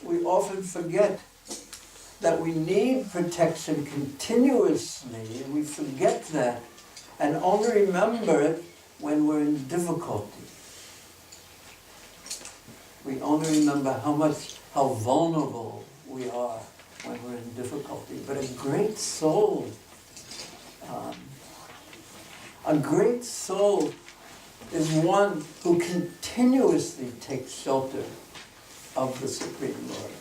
we often forget that we need protection continuously, and we forget that, and only remember it when we're in difficulty. We only remember how vulnerable we are when we're in difficulty. But a great soul is one who continuously takes shelter of the Supreme Lord.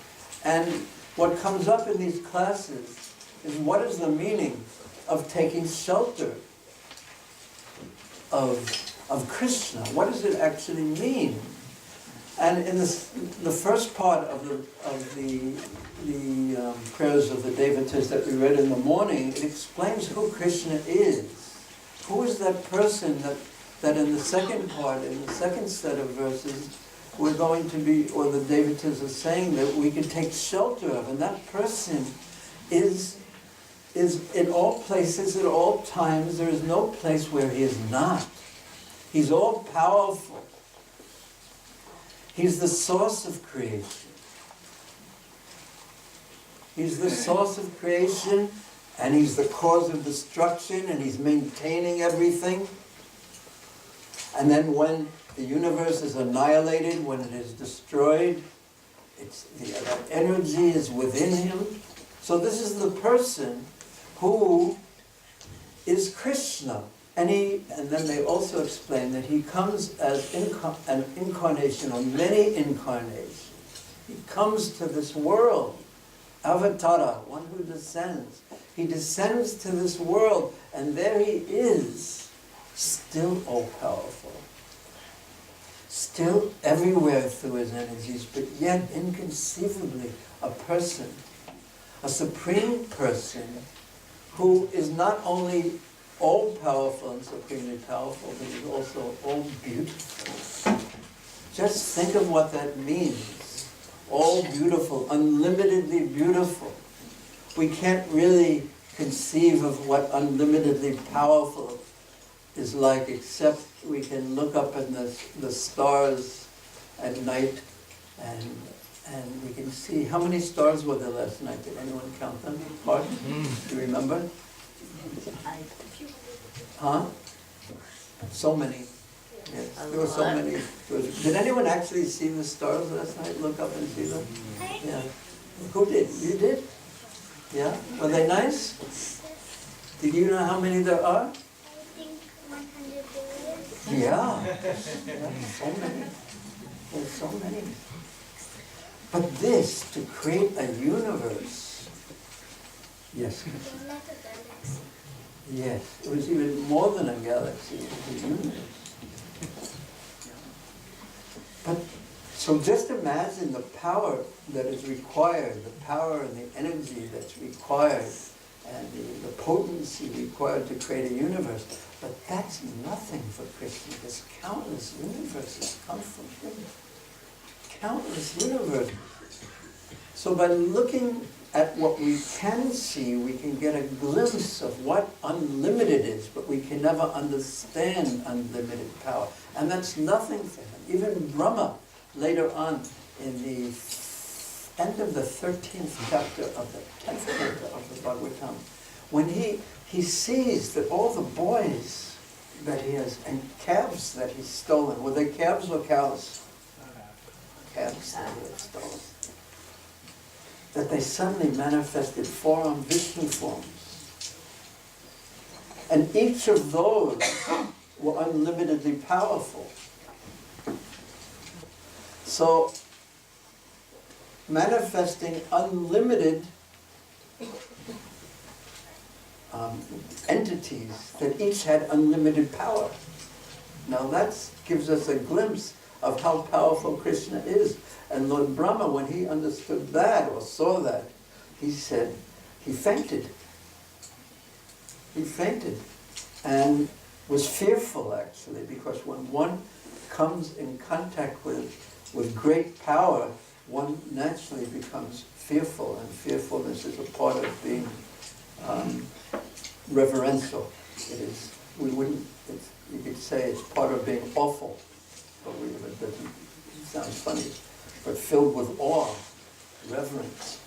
And what comes up in these classes is, what is the meaning of taking shelter of Krishna? What does it actually mean? And in the first part of the prayers of the devotees that we read in the morning, it explains who Krishna is. Who is that person that in the second part, in the second set of verses, we're going to be, or the devotees are saying that we can take shelter of. And that person is in all places, at all times. There is no place where he is not. He's all powerful. He's the source of creation. He's the source of creation, and he's the cause of destruction, and he's maintaining everything. And then when the universe is annihilated, when it is destroyed, that energy is within him. So this is the person who is Krishna. And then they also explain that he comes as an incarnation, or many incarnations. He comes to this world, avatara, one who descends. He descends to this world, and there he is, still all-powerful. Still everywhere through his energies, but yet inconceivably a person, a supreme person, who is not only all-powerful and supremely powerful, but he's also all-beautiful. Just think of what that means. All-beautiful, unlimitedly beautiful. We can't really conceive of what unlimitedly powerful is like, except we can look up in the stars at night, and we can see. How many stars were there last night? Did anyone count them? Pardon? Do you remember? Huh? So many. Yes, there were so many. Did anyone actually see the stars last night? Look up and see them? Yeah. Who did? You did? Yeah? Were they nice? Did you know how many there are? I think 100 billion. Yeah. So many. There's so many. But this, to create a universe. Yes. Like a galaxy. Yes, it was even more than a galaxy, it was a universe. But, so just imagine the power that is required, the power and the energy that's required, and the potency required to create a universe. But that's nothing for Krishna. There's countless universes come from him. Countless universes. So by looking at what we can see, we can get a glimpse of what unlimited is, but we can never understand unlimited power. And that's nothing for him. Even Brahma, later on, in the end of the 13th chapter of the 10th chapter of the Bhagavatam, when he sees that all the boys that he has, and calves that he's stolen, were they calves or cows? Calves that he had stolen. That they suddenly manifested four-armed Vishnu forms. And each of those were unlimitedly powerful. So, manifesting unlimited entities that each had unlimited power. Now that gives us a glimpse of how powerful Krishna is. And Lord Brahma, when he understood that or saw that, he said, he fainted. He fainted and was fearful, actually, because when one comes in contact with great power, one naturally becomes fearful, and fearfulness is a part of being reverential. It is. You could say it's part of being awful, but it doesn't. It sounds funny, but filled with awe. reverence.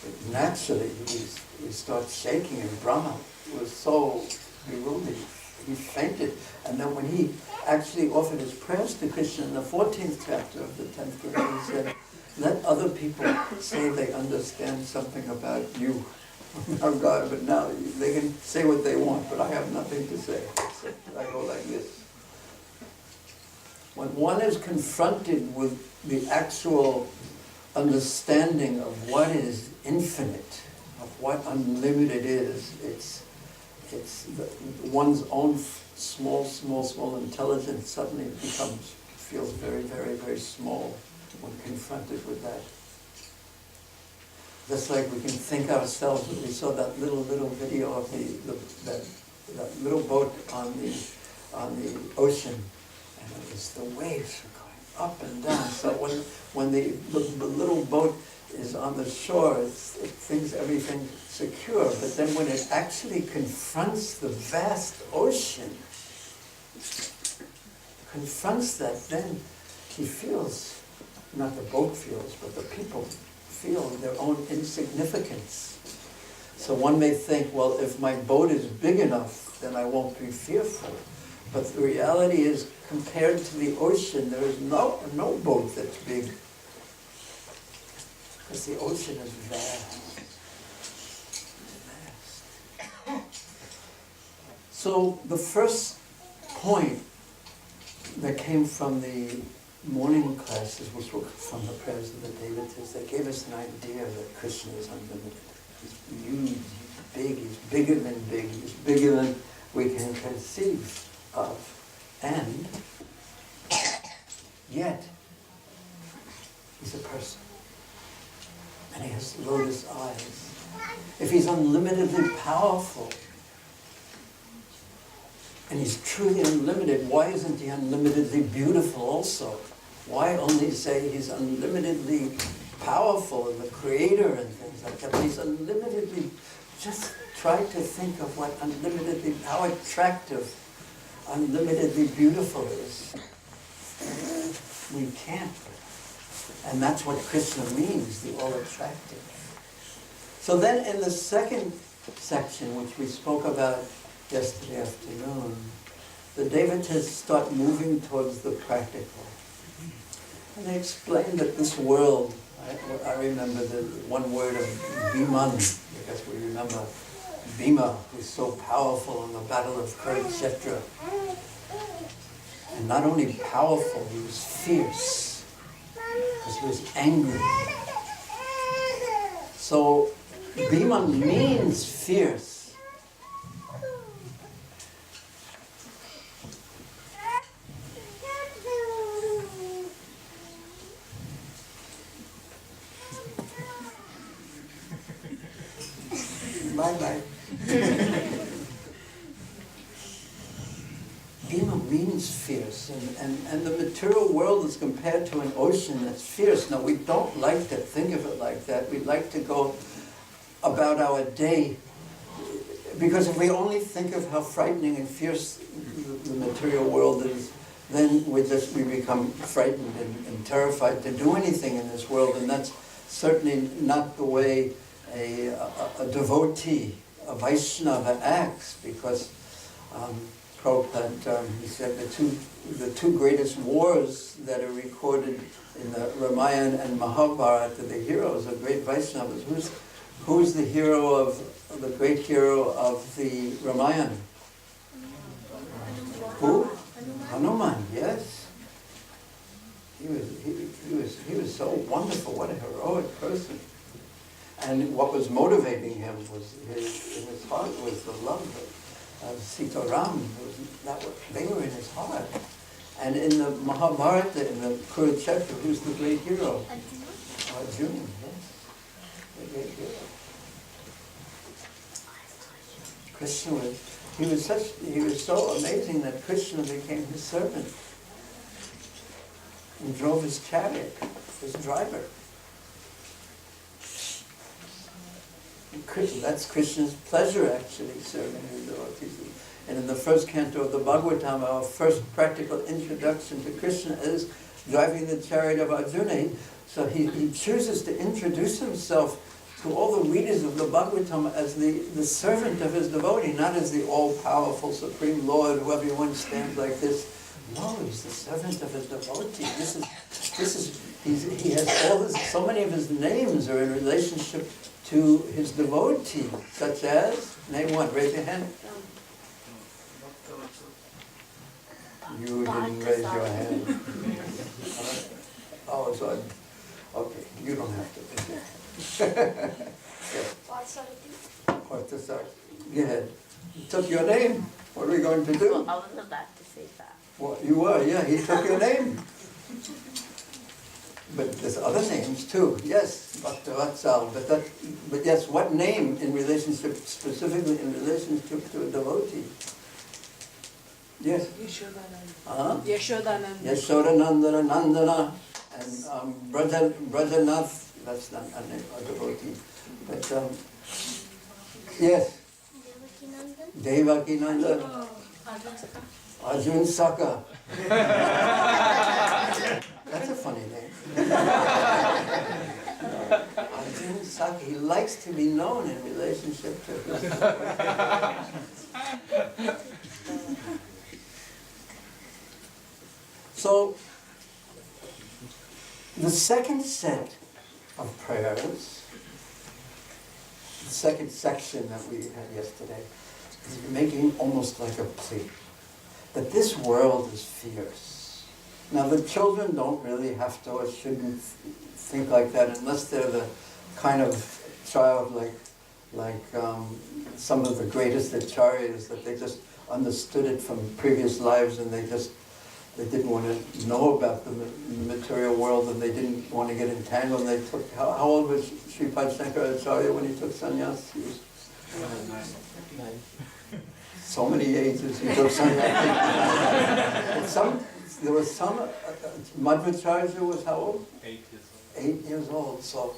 But naturally, he starts shaking, and Brahma was so bewildered. He fainted. And then when he actually offered his prayers to Krishna in the 14th chapter of the 10th Canto, he said, let other people say they understand something about you, about God, but now they can say what they want, but I have nothing to say. So I go like this. When one is confronted with the actual understanding of what is infinite, of what unlimited is, one's own small intelligence suddenly feels very, very, very small when confronted with that. Just like we can think ourselves, we saw that little video of that little boat on the ocean, and it was the waves were going up and down. So when the little boat is on the shore, it thinks everything secure, but then when it actually confronts the vast ocean, confronts that, then he feels, not the boat feels, but the people feel their own insignificance. So one may think, well, if my boat is big enough, then I won't be fearful. But the reality is, compared to the ocean, there is no boat that's big. Because the ocean is vast. So the first point that came from the morning classes, which were from the prayers of the devotees, that gave us an idea that Krishna is unlimited. He's huge, he's big, he's bigger than big, he's bigger than we can conceive of. And yet, he's a person. And he has lotus eyes. If he's unlimitedly powerful, and he's truly unlimited, why isn't he unlimitedly beautiful also? Why only say he's unlimitedly powerful and the creator and things like that? But he's unlimitedly, just try to think of what unlimitedly, how attractive, unlimitedly beautiful is. We can't. And that's what Krishna means, the all-attractive. So then in the second section, which we spoke about yesterday afternoon, the devotees start moving towards the practical. And they explain that this world, I remember the one word of Bhiman, because we remember Bhima, who's so powerful in the Battle of Kurukshetra. And not only powerful, he was fierce, because he was angry. So Bhima means fierce. Bye-bye. Bhima means fierce, and the material world is compared to an ocean that's fierce. Now, we don't like to think of it like that. We like to go about our day, because if we only think of how frightening and fierce the material world is, then we become frightened and terrified to do anything in this world, and that's certainly not the way a devotee, a Vaishnava acts, because Prabhupada, he said the two greatest wars that are recorded in the Ramayana and Mahabharata, the heroes of great Vaishnavas. Who's the hero of the great hero of the Ramayana? Who? Hanuman, yes. He was so wonderful. What a heroic person. And what was motivating him was in his heart was the love of Sitaram. They were in his heart. And in the Mahabharata, in the Kurukshetra, who's the great hero? Arjuna, yes. The great hero. Krishna he was so amazing that Krishna became his servant and drove his chariot, his driver. That's Krishna's pleasure, actually, serving his devotees. And in the first canto of the Bhagavatam, our first practical introduction to Krishna is driving the chariot of Arjuna. So he chooses to introduce himself to all the readers of the Bhagavatam as the servant of his devotee, not as the all-powerful Supreme Lord, who everyone stands like this. No, he's the servant of his devotee. He has so many of his names are in relationship to his devotee, such as, name one, raise your hand. You didn't raise your hand. Oh, so okay, you don't have to. Yes. Go ahead. He took your name. What are we going to do? Well, I was about to say that. Well, you were, yeah, he took your name. But there's other names too, yes, Bhaktivedanta, but yes, what name in relationship, specifically in relationship to a devotee? Yes? Yashodananda. Yashodananda. Yashodananda, Nandana, and Brajanath, that's not a name, a devotee. But, yes, Devakinanda, Arjun Saka. That's a funny name. Arjun Saka, he likes to be known in relationship to his. So, the second set of prayers, the second section that we had yesterday, is making almost like a plea that this world is fierce. Now the children don't really have to or shouldn't think like that unless they're the kind of child like some of the greatest acharyas, that they just understood it from previous lives and they didn't want to know about the material world and they didn't want to get entangled. And they took, how old was Śrīpad Shankaracharya when he took sannyas? He was 9. So many ages he took sannyas. There was some, Madhvacharya was how old? 8 years old. 8 years old. So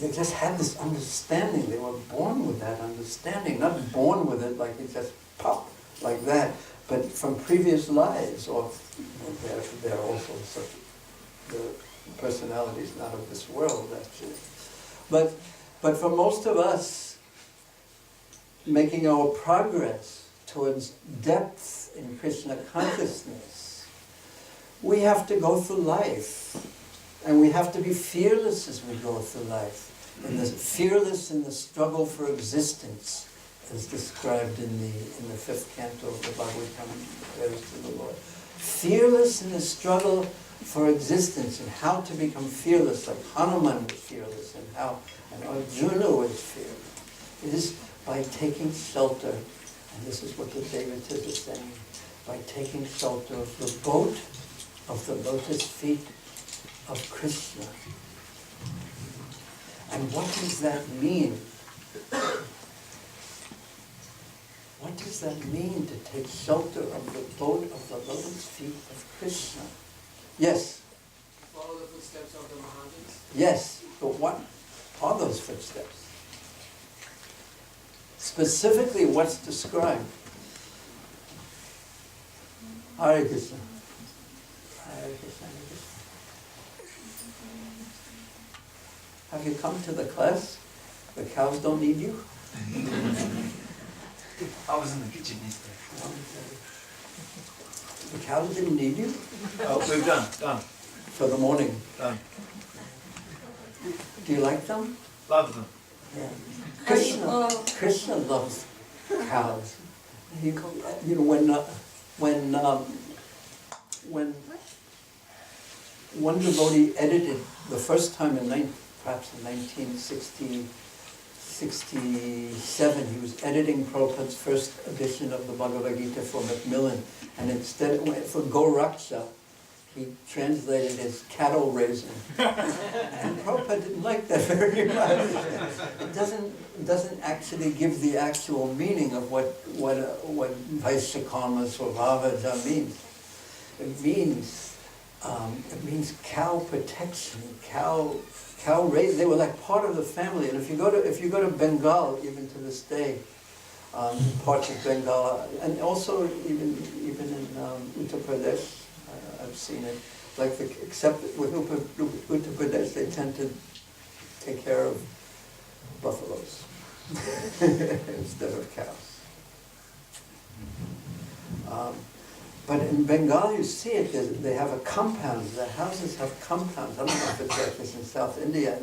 they just had this understanding. They were born with that understanding. Not born with it like it just popped like that, but from previous lives, or they're also such the personalities not of this world actually. But for most of us, making our progress towards depth in Krishna consciousness, we have to go through life, and we have to be fearless as we go through life, and fearless in the struggle for existence, as described in the 5th canto of the Bhagavatam, prayers to the Lord. Fearless in the struggle for existence, and how to become fearless, like Hanuman was fearless, and Arjuna was fearless. It is by taking shelter, and this is what the Devatas is saying, by taking shelter of the boat of the lotus feet of Krishna. And what does that mean? What does that mean to take shelter of the boat of the lotus feet of Krishna? Yes? Follow the footsteps of the Mahajans. Yes, but what are those footsteps? Specifically, what's described? Hare Krishna. Hare Krishna. Hare Krishna. Have you come to the class? The cows don't need you? I was in the kitchen yesterday. The cows didn't need you? Oh, we've done. For the morning. Done. Do you like them? Love them. Yeah. Krishna loves cows. When one devotee edited the first time perhaps in 1967, he was editing Prabhupada's first edition of the Bhagavad Gita for Macmillan, and instead for Goraksha, he translated as cattle raising. And Prabhupada didn't like that very much. It doesn't actually give the actual meaning of what Vaishya-karma Svabhavaja means. It means cow protection, cow raising. They were like part of the family. And if you go to Bengal, even to this day, parts of Bengal, and also even in Uttar Pradesh, I've seen it. except with Uttar Pradesh, they tend to take care of buffaloes instead of cows. But in Bengal, you see it. They have a compound. The houses have compounds. I don't know if it's like this in South India,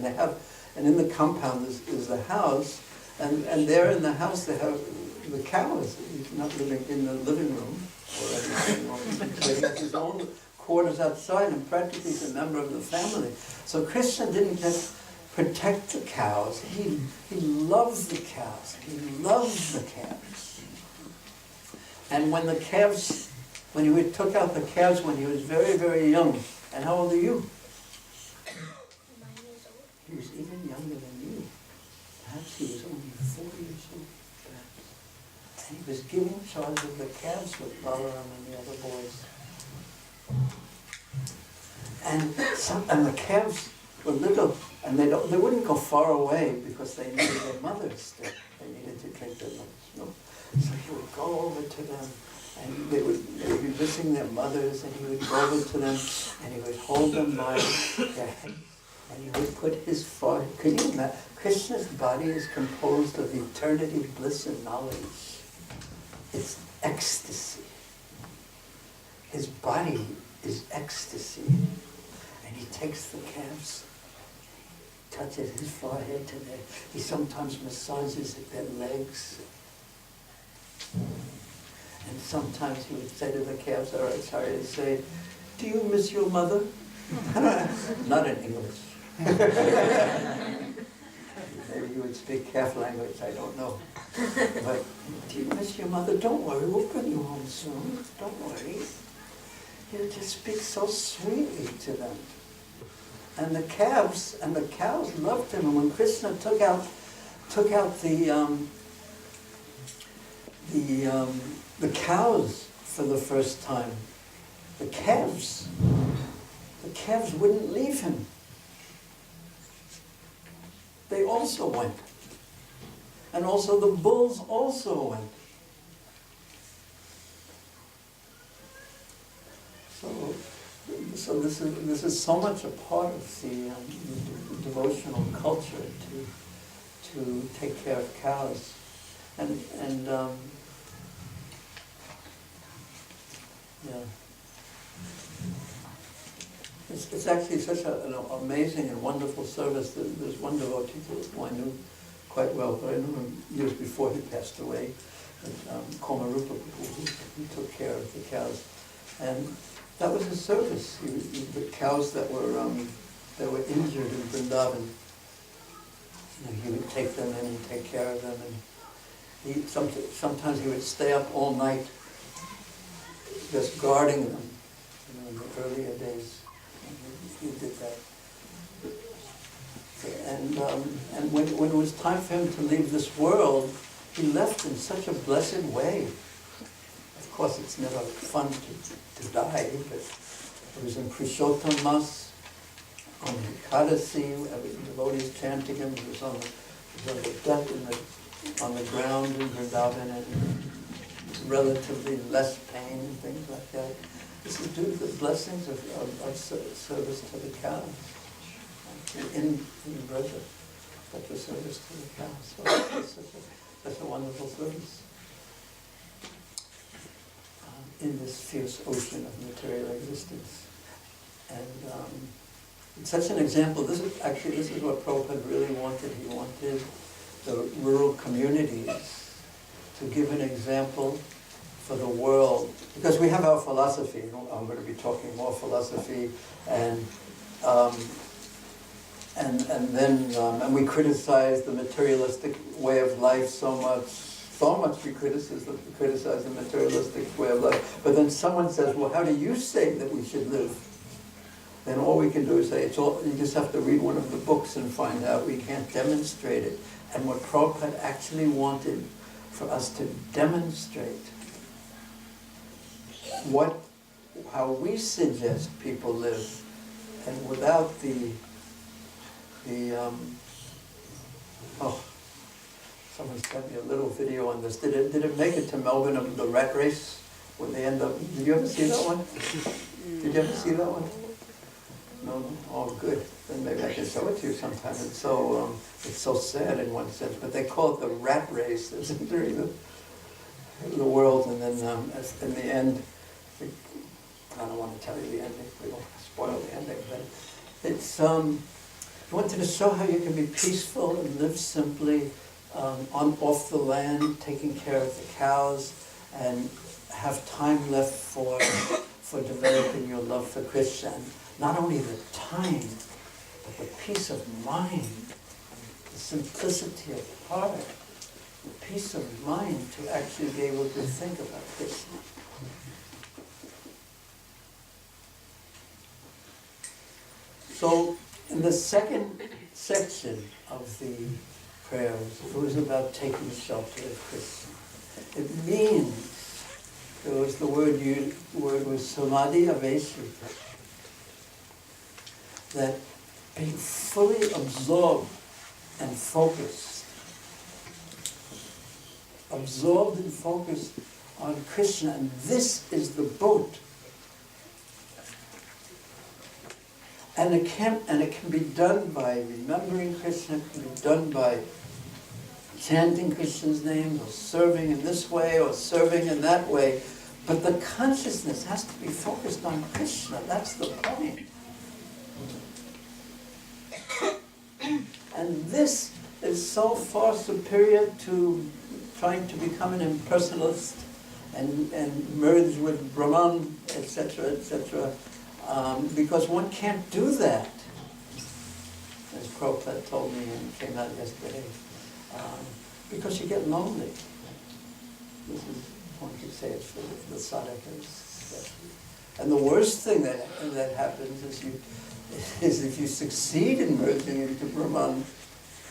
and in the compound is the house, and there in the house they have the cows. He's not living in the living room or anything. But he has his own quarters outside, and practically he's a member of the family. So Krishna didn't just protect the cows. He loved the cows. He loved the calves. And when he took out the calves when he was very, very young. And how old are you? 9 years old. He was even younger than you. Perhaps he was only 4 years old. Perhaps. And he was giving charge of the calves with Balaram and the other boys. And the calves were little, and they wouldn't go far away because they needed their mothers still. They needed to drink their mother's milk. So he would go over to them, and they would be missing their mothers, and he would go over to them, and he would hold them by their head, and he would put his forehead. Could you imagine? Krishna's body is composed of eternity, bliss, and knowledge. It's ecstasy. His body is ecstasy. And he takes the calves, touches his forehead to their, he sometimes massages their legs. And sometimes he would say to the calves, or Acharya would say, "Do you miss your mother?" Not in English. Maybe he would speak calf language, I don't know. But, "Do you miss your mother? Don't worry, we'll bring you home soon. Don't worry." He would just speak so sweetly to them. And the calves and the cows loved him. And when Krishna took out the cows for the first time, the calves wouldn't leave him. They also went. And also the bulls also went. So this is so much a part of the devotional culture to take care of cows, and yeah, it's actually such an amazing and wonderful service. There's one devotee who I knew quite well, but I knew him years before he passed away. Komarupa, who took care of the cows, and that was his service. The cows that were injured in Vrindavan, he would take them in and take care of them. And sometimes he would stay up all night, just guarding them. In the earlier days, he did that. And when it was time for him to leave this world, he left in such a blessed way. Of course, it's never fun to die, but it was in Purushottam Mas, on the Ekadasi, devotees chanting him. He was on the death on the ground in Vrindavan, and relatively less pain and things like that. This is due to the blessings of service to the cows in Braja, but the service to the cows. So it's such a wonderful service. In this fierce ocean of material existence. And it's such an example. This is what Prabhupada really wanted. He wanted the rural communities to give an example for the world. Because we have our philosophy. I'm going to be talking more philosophy, and we criticize the materialistic way of life so much. So much we criticize the materialistic way of life. But then someone says, well, how do you say that we should live? Then all we can do is say, you just have to read one of the books and find out. We can't demonstrate it. And what Prabhupada actually wanted for us to demonstrate how we suggest people live, and without someone sent me a little video on this. Did it make it to Melbourne of the rat race when they end up? Did you ever see that one? Did you ever see that one? No? Oh, good. Then maybe I can show it to you sometime. It's so sad in one sense, but they call it the rat race during the world, and then in the end, I don't want to tell you the ending. We won't spoil the ending, but it's I wanted to show how you can be peaceful and live simply off the land, taking care of the cows, and have time left for developing your love for Krishna. And not only the time, but the peace of mind, the simplicity of heart, the peace of mind to actually be able to think about Krishna. So, in the second section of the prayers, it was about taking shelter of Krishna. It means, there was the word was samadhi avesita, that being fully absorbed and focused on Krishna, and this is the boat. And it can be done by remembering Krishna, it can be done by chanting Krishna's name, or serving in this way, or serving in that way. But the consciousness has to be focused on Krishna. That's the point. And this is so far superior to trying to become an impersonalist and merge with Brahman, etc., etc., because one can't do that. As Prabhupada told me and came out yesterday, because you get lonely. This is, one could say it's for the sadhakas. And the worst thing that happens is if you succeed in merging into Brahman,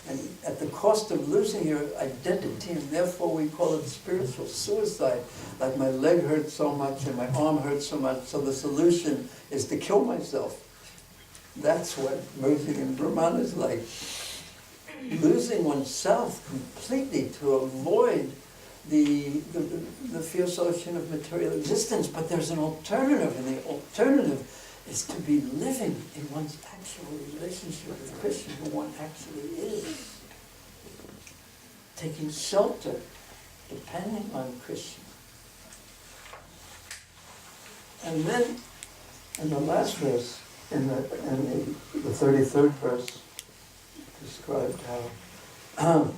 and at the cost of losing your identity, and therefore we call it spiritual suicide. Like my leg hurts so much and my arm hurts so much, so the solution is to kill myself. That's what merging in Brahman is like. Losing oneself completely to avoid the fierce ocean of material existence. But there's an alternative, and the alternative is to be living in one's actual relationship with Krishna, who one actually is. Taking shelter, depending on Krishna. And then, in the last verse, in the 33rd verse, described how,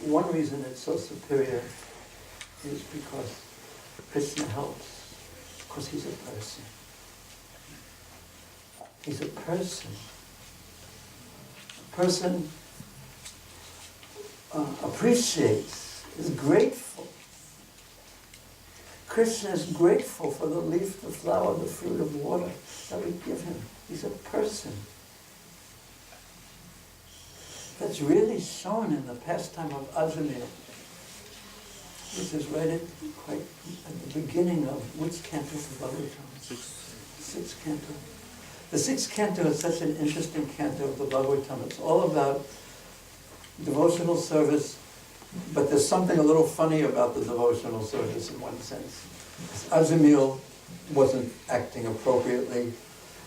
one reason it's so superior is because Krishna helps, because he's a person. He's a person. A person appreciates, is grateful. Krishna is grateful for the leaf, the flower, the fruit of water that we give him. He's a person. That's really shown in the pastime of Ajamil. This is right quite at the beginning of which canto of the Bhagavatam? Sixth canto. The sixth canto is such an interesting canto of the Bhagavatam. It's all about devotional service, but there's something a little funny about the devotional service in one sense. Ajamil wasn't acting appropriately,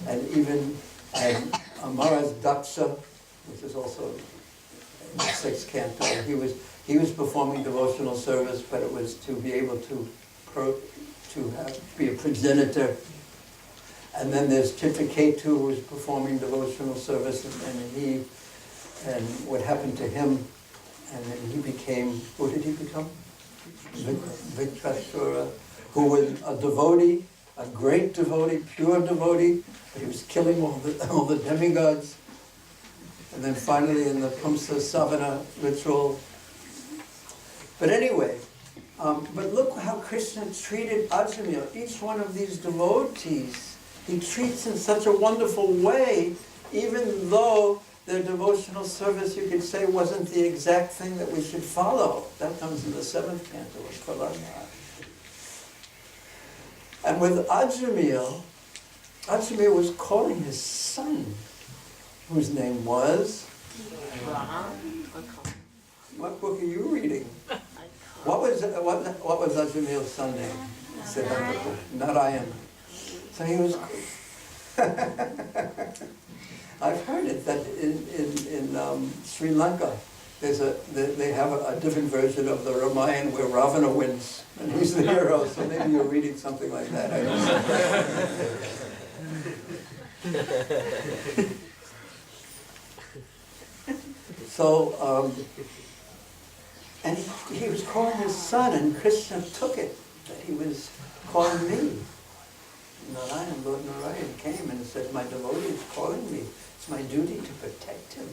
and even Maharaj Daksha, which is also in the sixth canto, he was performing devotional service, but it was to be able to be a progenitor. And then there's Chittaketu, who was performing devotional service, and what happened to him, and then he became, who did he become? Vikrasura, who was a devotee, a great devotee, pure devotee, but he was killing all the demigods. And then finally in the Pumsa Savana ritual. But anyway, but look how Krishna treated Ajamil. Each one of these devotees, he treats in such a wonderful way, even though their devotional service, you could say, wasn't the exact thing that we should follow. That comes in the seventh canto of Prahlad. And with Ajamil was calling his son, whose name was? What book are you reading? What was Ajamil's son name? Narayana. So he was, I've heard it that in Sri Lanka, they have a different version of the Ramayana where Ravana wins and he's the hero. So maybe you're reading something like that. I don't know. So, and he was calling his son, and Krishna took it that he was calling me. Narayan, Lord Narayan came and said, my devotee is calling me. It's my duty to protect him.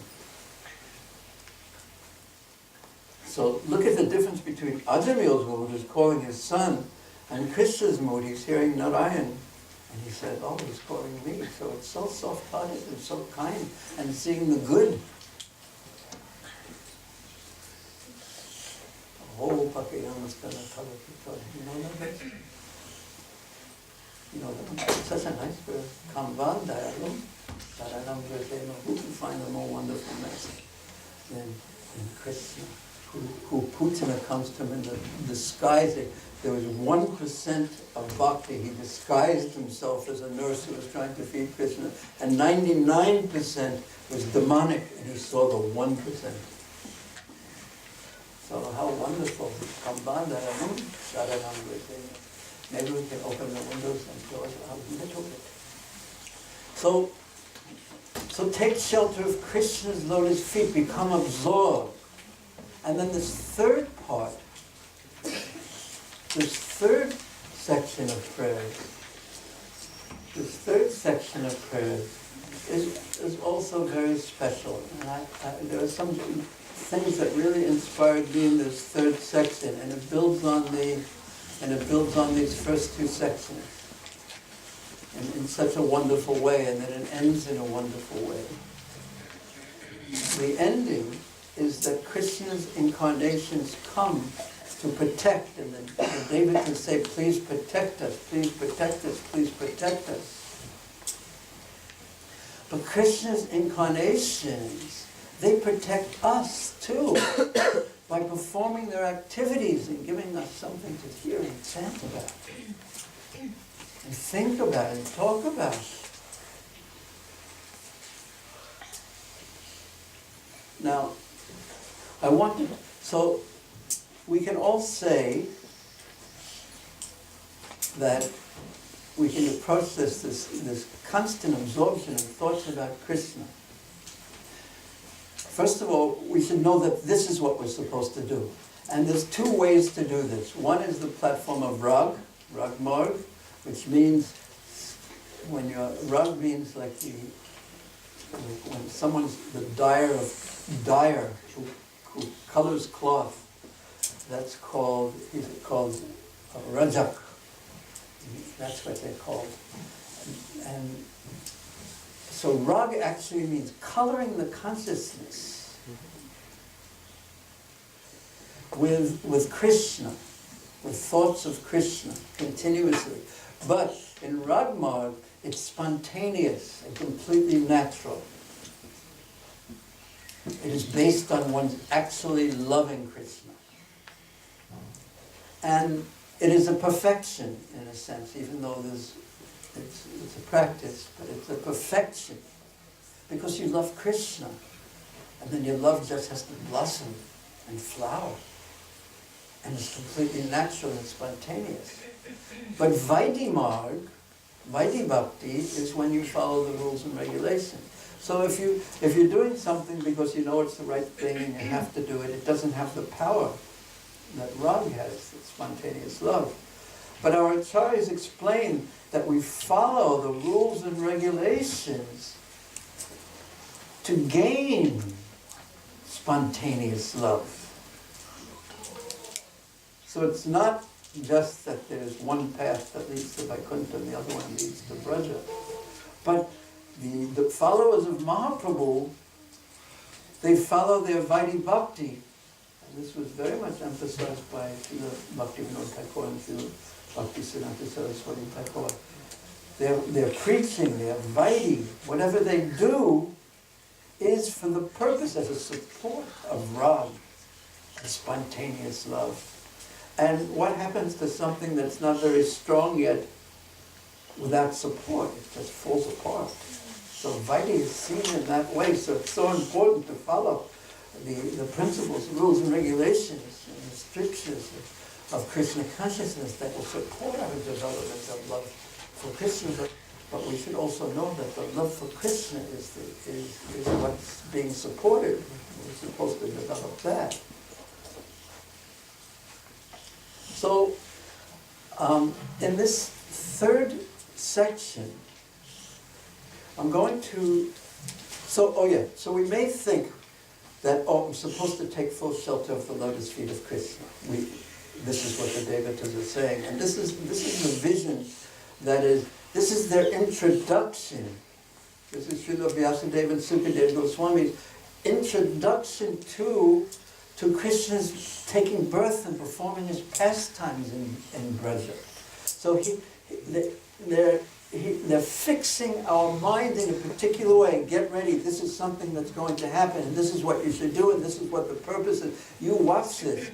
So look at the difference between Ajamil's mood, who's calling his son, and Krishna's mood, he's hearing Narayan. And he said, oh, he's calling me. So it's so soft-hearted and so kind, and seeing the good. Oh, you know that? You know that? It's such a nice word. Kamvan Dayalam. Who can find a more wonderful message than Krishna, who Putina comes to him in the disguising. There was 1% of bhakti. He disguised himself as a nurse who was trying to feed Krishna, and 99% was demonic, and he saw the 1%. So how wonderful. Maybe we can open the windows and doors a little bit. So take shelter of Krishna's lotus feet, become absorbed. And then this third part, this third section of prayers is also very special. And there are some things that really inspired me in this third section, and it builds on these first two sections in such a wonderful way, and then it ends in a wonderful way. The ending is that Krishna's incarnations come to protect, and then David can say, please protect us, please protect us, please protect us. But Krishna's incarnations, they protect us too, by performing their activities and giving us something to hear and chant about, and think about and talk about. Now, so we can all say that we can approach this constant absorption of thoughts about Krishna. First of all, we should know that this is what we're supposed to do. And there's two ways to do this. One is the platform of rag marg, which means rag means like when someone's the dyer who colors cloth, that's called rajak. That's what they're called. And so rag actually means coloring the consciousness with Krishna, with thoughts of Krishna continuously. But in rag marg, it's spontaneous and completely natural. It is based on one's actually loving Krishna. And it is a perfection, in a sense, even though it's a practice, but it's a perfection. Because you love Krishna, and then your love just has to blossom and flower. And it's completely natural and spontaneous. But Vaidhi Marg, Vaidhi Bhakti, is when you follow the rules and regulations. So if you're doing something because you know it's the right thing and you have to do it, it doesn't have the power that Rag has, that spontaneous love. But our acharyas explain that we follow the rules and regulations to gain spontaneous love. So it's not just that there's one path that leads to Vaikuntha and the other one leads to Braja. But the followers of Mahaprabhu, they follow their Vaidhi Bhakti. And this was very much emphasized by Bhaktivedanta Thakur and Bhaktisiddhanta Saraswati Thakur. They're preaching, they're Vaidhi. Whatever they do is for the purpose as a support of Rag, a spontaneous love. And what happens to something that's not very strong yet? without support, it just falls apart. So Vaidhi is seen in that way, so it's so important to follow the principles, rules and regulations and restrictions of Krishna consciousness that will support our development of love for Krishna. But we should also know that the love for Krishna is what's being supported. We're supposed to develop that. So, in this third section, I'm going to, so we may think that, I'm supposed to take full shelter of the lotus feet of Krishna. This is what the Devatas are saying. And this is the vision that is, this is their introduction. This is Srila Vyasadeva and Sukadeva Goswami's introduction to Krishna's taking birth and performing his pastimes in Braja. So they're fixing our mind in a particular way. Get ready, this is something that's going to happen, and this is what you should do, and this is what the purpose is. You watch this.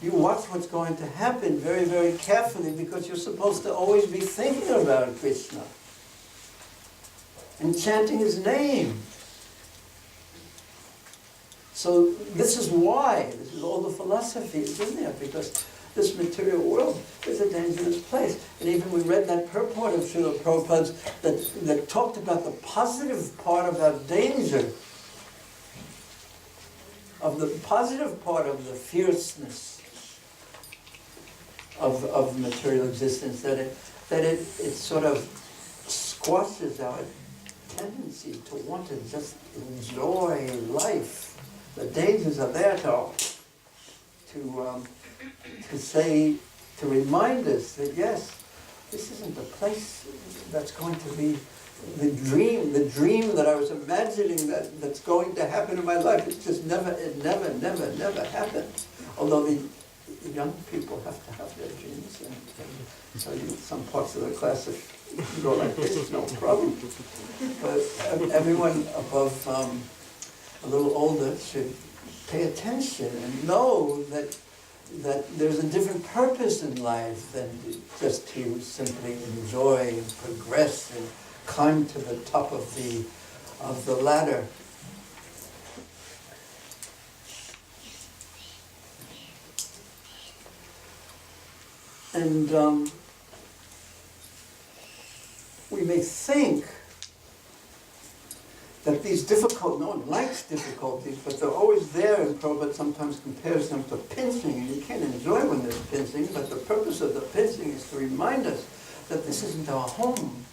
You watch what's going to happen very, very carefully, because you're supposed to always be thinking about Krishna and chanting his name. So this is why, this is all the philosophy is in there, because this material world is a dangerous place. And even we read that purport of Srila Prabhupada's that talked about the positive part about danger, of the positive part of the fierceness of material existence, that it sort of squashes our tendency to want to just enjoy life. The dangers are there to remind us that yes, this isn't the place that's going to be the dream that I was imagining that's going to happen in my life. It just never happened. Although the young people have to have their dreams, and so some parts of the class go like this, no problem. But everyone above a little older should pay attention and know that there's a different purpose in life than just to simply enjoy and progress and climb to the top of the ladder. And we may think that these no one likes difficulties, but they're always there, and Prabhupada sometimes compares them to pinching, and you can't enjoy when there's pinching, but the purpose of the pinching is to remind us that this isn't our home.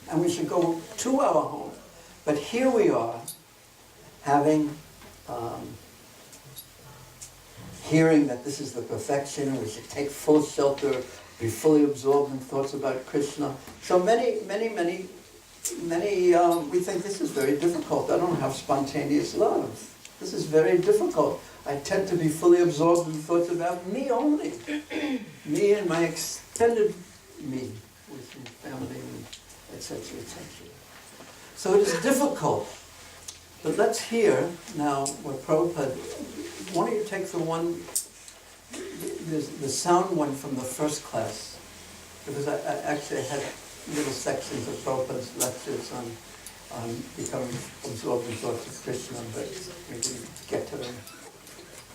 And we should go to our home. But here we are, having, hearing that this is the perfection, and we should take full shelter, be fully absorbed in thoughts about Krishna. So many, we think this is very difficult. I don't have spontaneous love. This is very difficult. I tend to be fully absorbed in thoughts about me only. Me and my extended me, with my family, etc., etc. So it is difficult. But let's hear now what Prabhupada, why don't you take the sound one from the first class, because I actually had little sections of Prabhupada's lectures on becoming absorbed in thoughts of Krishna, but we didn't get to them.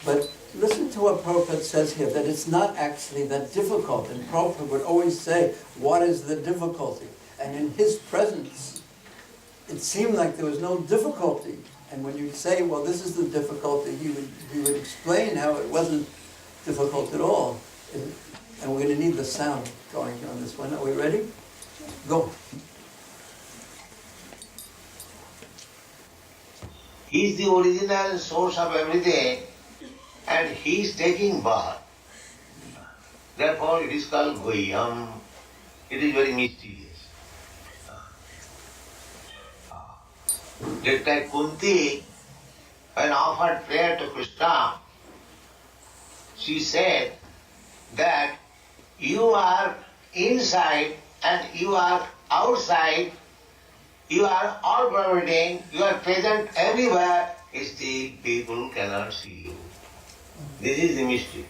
But listen to what Prabhupada says here, that it's not actually that difficult. And Prabhupada would always say, what is the difficulty? And in his presence, it seemed like there was no difficulty. And when you say, well, this is the difficulty, he would explain how it wasn't difficult at all. And we're going to need the sound going on this one. Are we ready? Go. He is the original source of everything, and he is taking birth. Therefore it is called Goyam. It is very mysterious. Just like Kunti, when offered prayer to Krishna, she said that you are inside and you are outside, you are all pervading, you are present everywhere, still people cannot see you. This is the mystery.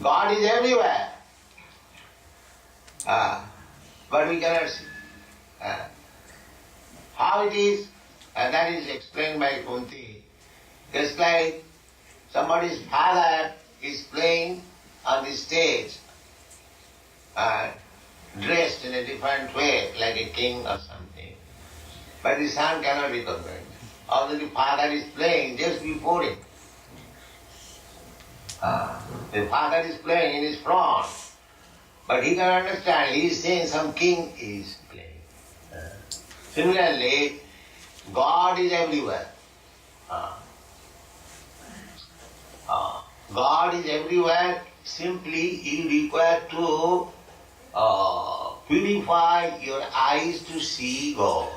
God is everywhere. But we cannot see. How it is, that is explained by Kunti. Just like somebody's father is playing on the stage, dressed in a different way, like a king or something. But the son cannot recognize. Although the father is playing just before him. The father is playing in his front, but he can understand, he is saying some king is playing. Similarly, God is everywhere. God is everywhere, simply you require to purify your eyes to see God.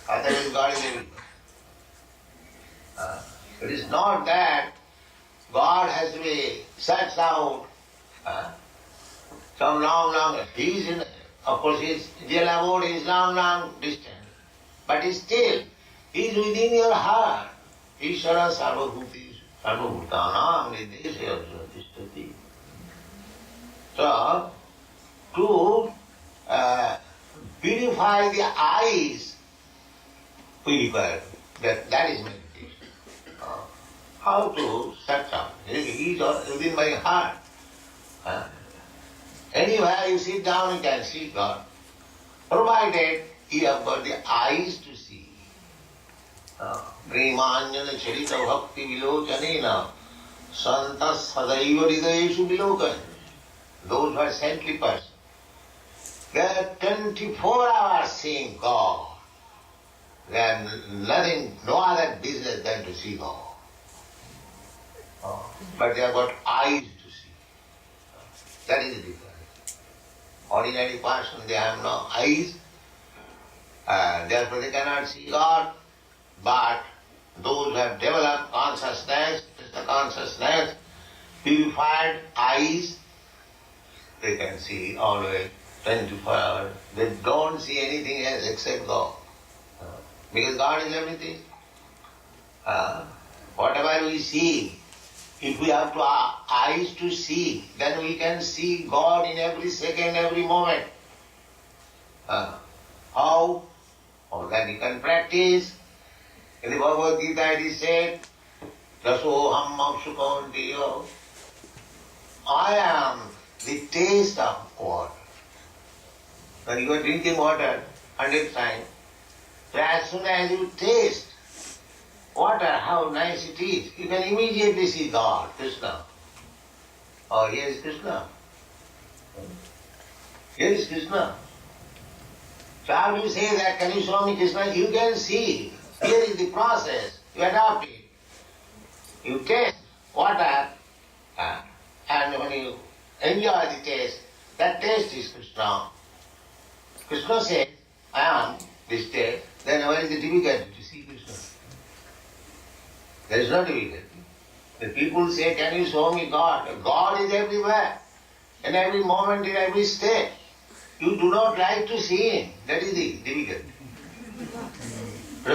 Otherwise God is everywhere. It is not that God has to be searched out some long, he is in, of course his real abode is long distance. But still, he is within your heart. Ishvara sarvabhuti sarvabhutanam nidesya tishtati. So, to purify the eyes, we require that is meditation. How to search out? He is within my heart. Anywhere you sit down, you can see God, provided you have got the eyes to see. Premanjana charita bhakti vilochanena santas sadaiva hridayeshu vilokan. Those who are saintly persons, they are 24 hours seeing God. They have no other business than to see God. But they have got eyes to see. That is the difference. Ordinary person, they have no eyes, therefore they cannot see God. But those who have developed consciousness, Krishna consciousness, purified eyes, they can see always 24 hours. They don't see anything else except God. Because God is everything. Whatever we see, if we have eyes to see, then we can see God in every second, every moment. How? Or that we can practice. In the Bhagavad Gita it is said, Rasoham Mapsukauntiyo. I am the taste of water. When you are drinking water 100 times, so as soon as you taste water, how nice it is, you can immediately see God, Krishna. Oh, here is Krishna. Here is Krishna. So how do you say that, can you show me Krishna? You can see. Here is the process. You adopt it. You taste water, and when you enjoy the taste, that taste is Krishna. Krishna says, I am this taste. Then where is the difficulty to see Krishna? There is no difficulty. The people say, can you show me God? God is everywhere, in every moment, in every state. You do not like to see Him. That is the difficulty. I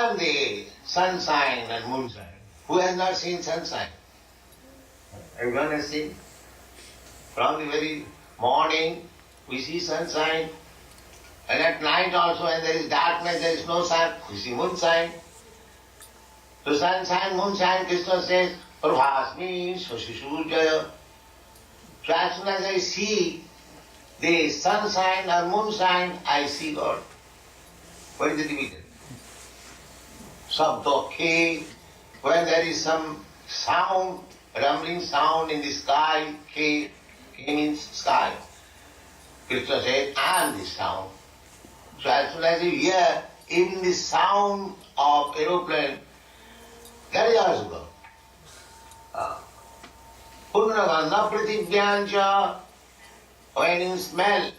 am the sunshine and moonshine. Who has not seen sunshine? Everyone has seen. From the very morning, we see sunshine. And at night also, when there is darkness, there is no sun, we see moonshine. So sunshine, moonshine, Krishna says, Prabhasmi Sashishurjaya. So as soon as I see the sunshine or moonshine, I see God. What is the difficulty? Sabdokhe, when there is some sound, rumbling sound in the sky, K means sky. Krishna says, I am the sound. So as soon as you hear even the sound of aeroplane, that is also God. Purnagandha pratibhyancha, when you smell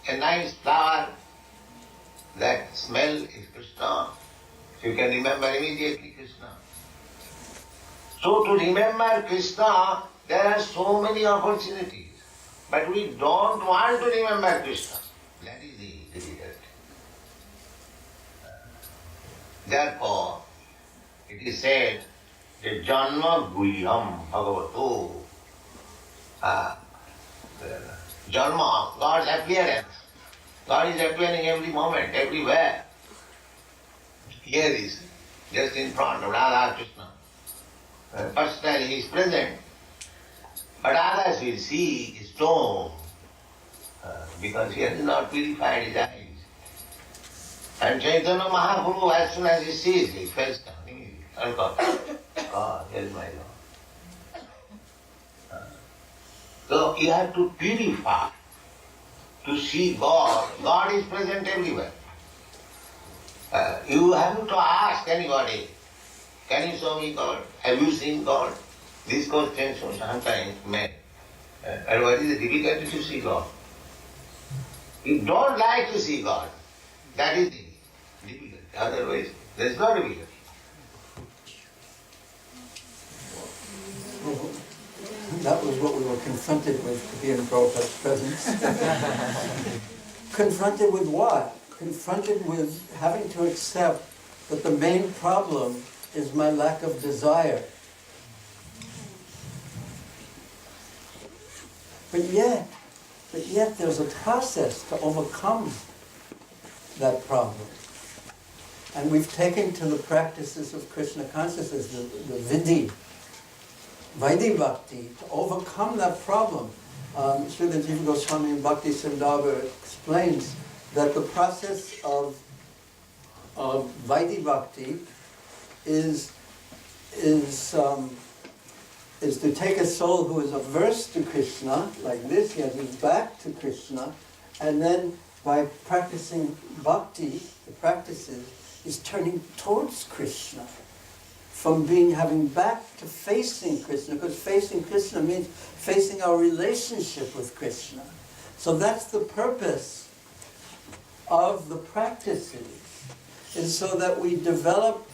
a nice flower, that smell is Krishna. You can remember immediately Krishna. So to remember Krishna, there are so many opportunities. But we don't want to remember Krishna. That is the difficulty. Therefore, it is said that Janma Guhyam Bhagavato. Janma, God's appearance. God is appearing every moment, everywhere. Here is just in front of Radha Krishna. Personally he is present. But others will see his stone because he has not purified his eyes. And Chaitanya Mahaprabhu, as soon as he sees, he falls down. God, here is my Lord. So you have to purify to see God. God is present everywhere. You have to ask anybody, can you show me God? Have you seen God? These questions sometimes made. And what is the difficulty to see God? You don't like to see God. That is the difficulty. Otherwise, there is no difficulty. That was what we were confronted with to be in Prabhupada's presence. Confronted with what? Confronted with having to accept that the main problem is my lack of desire. But yet there's a process to overcome that problem. And we've taken to the practices of Krishna consciousness, the vidhi, Vaidhi Bhakti, to overcome that problem. Srila Jiva Goswami in Bhakti Sindhava explains that the process of Vaidhi Bhakti is to take a soul who is averse to Krishna, like this, he has his back to Krishna, and then by practicing bhakti, the practices, is turning towards Krishna. From having back to facing Krishna, because facing Krishna means facing our relationship with Krishna. So that's the purpose of the practices, is so that we develop,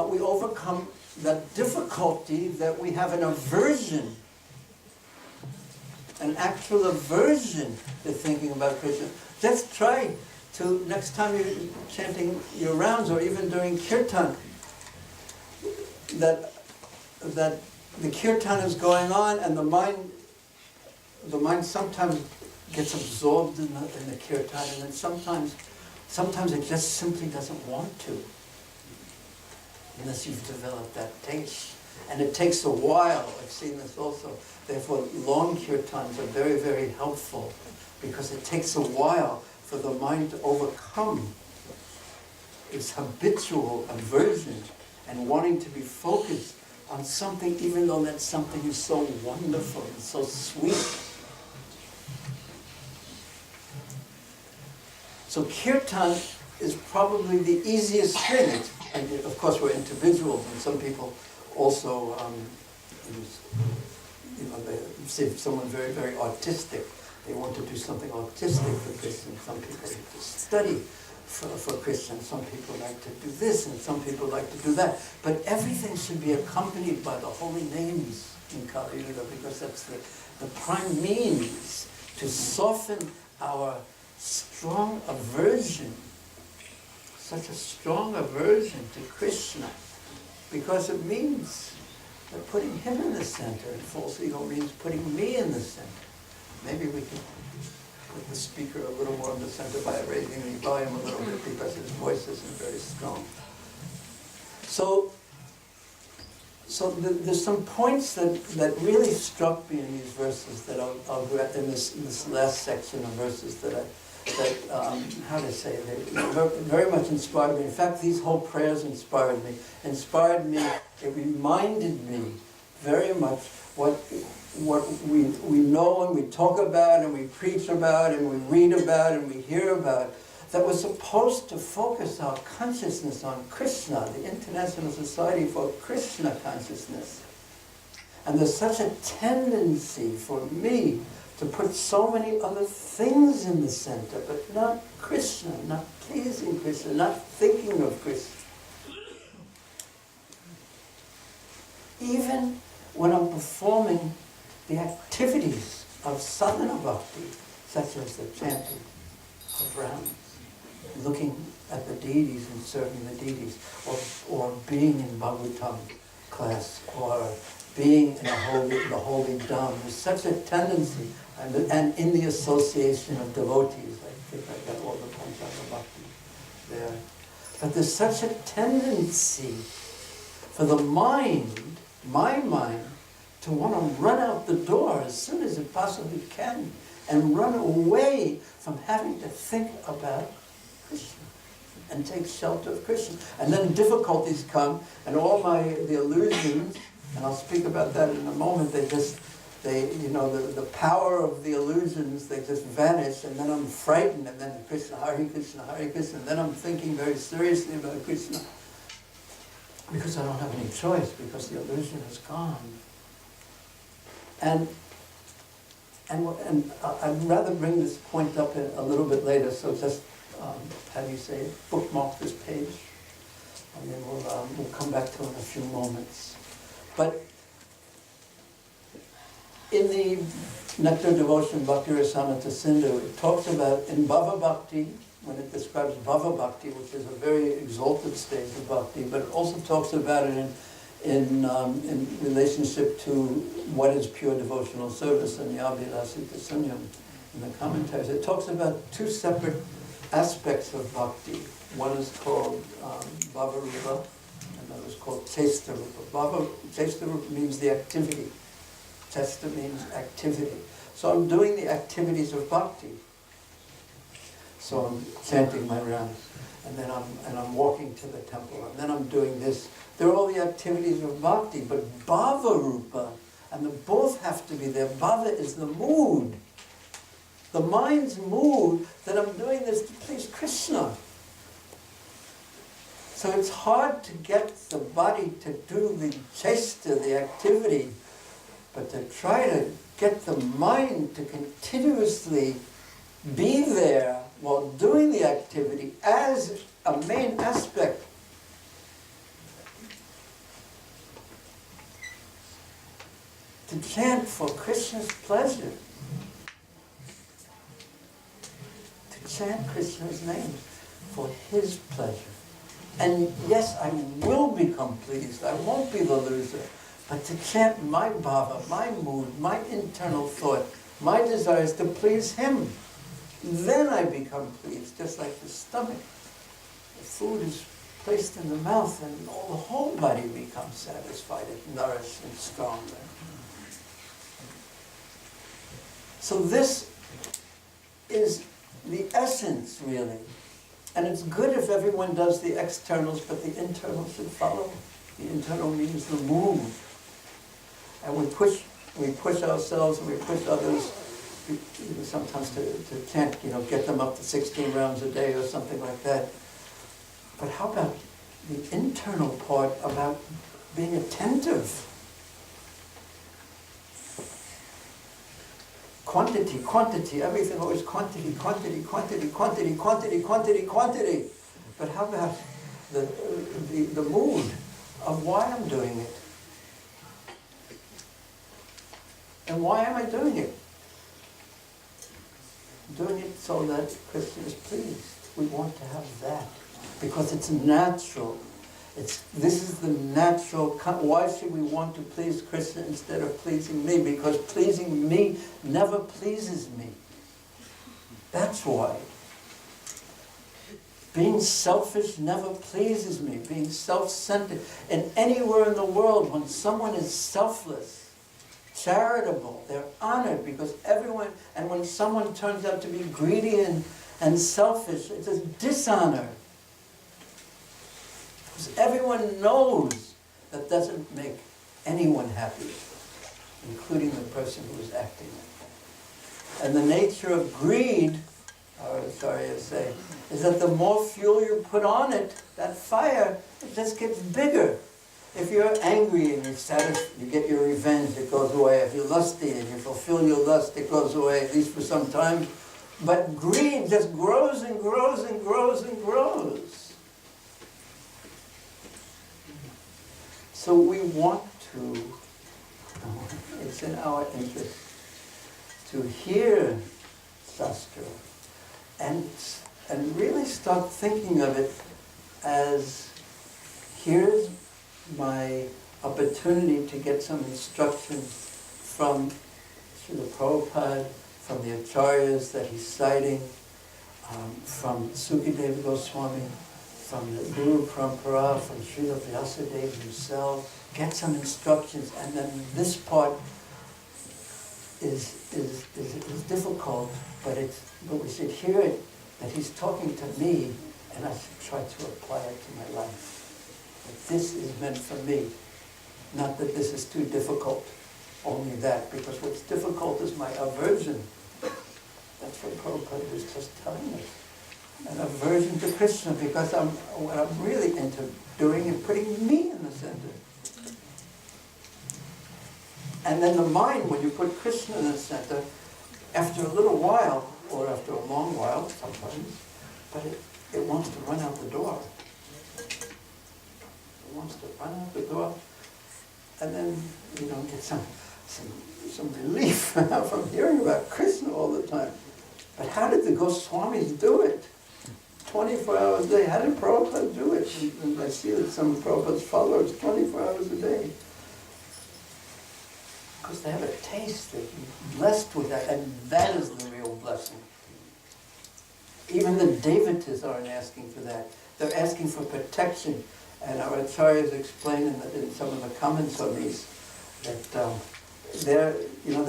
we overcome that difficulty that we have an aversion, an actual aversion to thinking about Krishna. Just try to, next time you're chanting your rounds or even during kirtan, that the kirtan is going on and the mind sometimes gets absorbed in the kirtan, and then sometimes it just simply doesn't want to, unless you've developed that taste. And it takes a while. I've seen this also. Therefore, long kirtans are very, very helpful, because it takes a while for the mind to overcome its habitual aversion and wanting to be focused on something, even though that something is so wonderful and so sweet. So kirtan is probably the easiest thing. And of course we're individuals, and some people also, they see someone very, very autistic, they want to do something autistic for Krishna. Some people like to study for Krishna. Some people like to do this, and some people like to do that. But everything should be accompanied by the holy names in Kali Yuga, because that's the prime means to soften our strong aversion, such a strong aversion to Krishna, because it means that putting him in the center, and false ego means putting me in the center. Maybe we can put the speaker a little more in the center by raising the volume a little bit, because his voice isn't very strong. So there's some points that really struck me in these verses that I'll go at in this last section of verses that how to say, they very much inspired me. In fact, these whole prayers inspired me. It reminded me very much what we know and we talk about and we preach about and we read about and we hear about, that we're supposed to focus our consciousness on Krishna, the International Society for Krishna Consciousness. And there's such a tendency for me to put so many other things in the center, but not Krishna, not pleasing Krishna, not thinking of Krishna. Even when I'm performing the activities of sadhana bhakti, such as the chanting of rounds, looking at the deities and serving the deities, or being in Bhagavatam class, or being in the holy Dham. There's such a tendency, and in the association of devotees, I think I got all the Panchanga Bhakti there. But there's such a tendency for the mind, my mind, to want to run out the door as soon as it possibly can and run away from having to think about Krishna and take shelter of Krishna. And then difficulties come, and all the illusions, and I'll speak about that in a moment, the power of the illusions, they just vanish, and then I'm frightened, and then Krishna, Hare Krishna, and then I'm thinking very seriously about Krishna, because I don't have any choice, because the illusion is gone. And I'd rather bring this point up a little bit later, so just, how do you say it, bookmark this page, and then we'll come back to it in a few moments. But in the Nectar Devotion Bhakti Rasamrita Sindhu, it talks about, in Bhava Bhakti, when it describes Bhava Bhakti, which is a very exalted stage of Bhakti, but it also talks about it in relationship to what is pure devotional service in the Abhilasita Sunyam, in the commentaries. It talks about two separate aspects of Bhakti. One is called Bhava Rupa, and the other is called Chesta Rupa. Chesta Rupa means the activity. Chesta means activity. So I'm doing the activities of Bhakti. So I'm chanting my rounds, and then I'm walking to the temple, and then I'm doing this. They're all the activities of Bhakti, but Bhava Rupa, and they both have to be there. Bhava is the mood, the mind's mood that I'm doing this to please Krishna. So it's hard to get the body to do the chesta, the activity, but to try to get the mind to continuously be there while doing the activity as a main aspect. To chant for Krishna's pleasure. To chant Krishna's name for his pleasure. And yes, I will become pleased. I won't be the loser. But to chant my bhava, my mood, my internal thought, my desires to please him. Then I become pleased, just like the stomach. The food is placed in the mouth and the whole body becomes satisfied and nourished and strong. So this is the essence, really. And it's good if everyone does the externals, but the internal should follow. The internal means the move. And we push ourselves and we push others, sometimes to chant, get them up to 16 rounds a day or something like that. But how about the internal part about being attentive? Quantity, everything always quantity. But how about the mood of why I'm doing it? And why am I doing it? I'm doing it so that Krishna is pleased. We want to have that because it's natural. This is the natural. Why should we want to please Krishna instead of pleasing me? Because pleasing me never pleases me. That's why. Being selfish never pleases me. Being self-centered. And anywhere in the world, when someone is selfless, charitable, they're honored because everyone, and when someone turns out to be greedy and selfish, it's a dishonor. Because everyone knows that doesn't make anyone happy, including the person who is acting it. And the nature of greed, sorry to say, is that the more fuel you put on it, that fire, it just gets bigger. If you're angry and you get your revenge, it goes away. If you're lusty and you fulfill your lust, it goes away, at least for some time. But greed just grows and grows and grows and grows. So we want to, it's in our interest to hear Shastra and and really start thinking of it as, here's my opportunity to get some instruction from Srila Prabhupada, from the Acharyas that he's citing, from Sukadeva Goswami, from the Guru Parampara, from Srila Vyasadeva himself, get some instructions, and then this part is difficult, but we should hear it, that he's talking to me, and I should try to apply it to my life. That this is meant for me, not that this is too difficult, only that, because what's difficult is my aversion. That's what Prabhupada was just telling us. An aversion to Krishna, because what I'm really into doing is putting me in the center. And then the mind, when you put Krishna in the center, after a little while, or after a long while sometimes, but it wants to run out the door. It wants to run out the door, and then you don't get some relief from hearing about Krishna all the time. But how did the Goswamis do it? 24 hours a day. How did Prabhupada do it? And I see that some of Prabhupada's followers, 24 hours a day. Because they have a taste, they're blessed with that, and that is the real blessing. Even the devotees aren't asking for that. They're asking for protection. And our acharyas explain in some of the comments on these that they're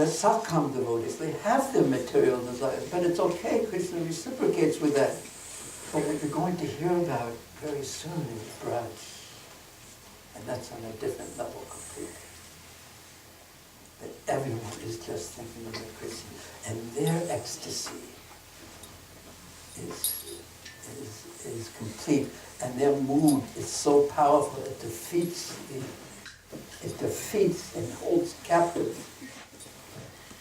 satkam devotees. They have their material desires, but it's okay. Krishna reciprocates with that. But what you're going to hear about very soon is Braj. And that's on a different level completely. That everyone is just thinking about Krishna. And their ecstasy is complete. And their mood is so powerful, it defeats and holds captive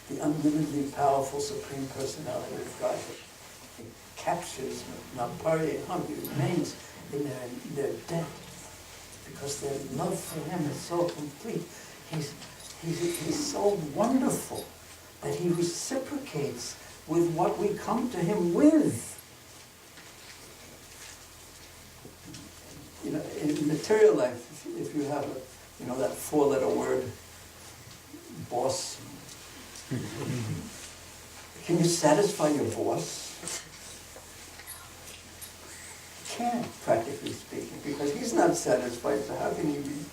the unlimitedly powerful Supreme Personality of Godhead. It captures Nampari Hum. He remains in their debt because their love for him is so complete. He's so wonderful that he reciprocates with what we come to him with. In material life, if you have that four-letter word, boss, can you satisfy your boss? You can't, practically speaking, because he's not satisfied, so how can you be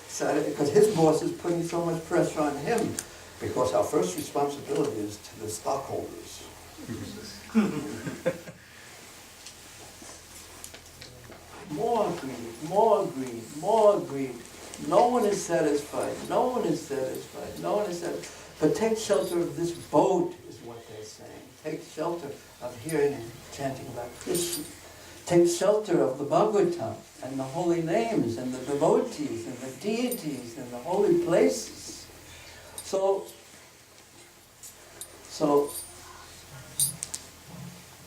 satisfied? Because his boss is putting so much pressure on him, because our first responsibility is to the stockholders. More greed, more greed, more greed. No one is satisfied, no one is satisfied, no one is satisfied. But take shelter of this boat, is what they're saying. Take shelter of hearing and chanting about Krishna. Take shelter of the Bhagavatam and the holy names and the devotees and the deities and the holy places. So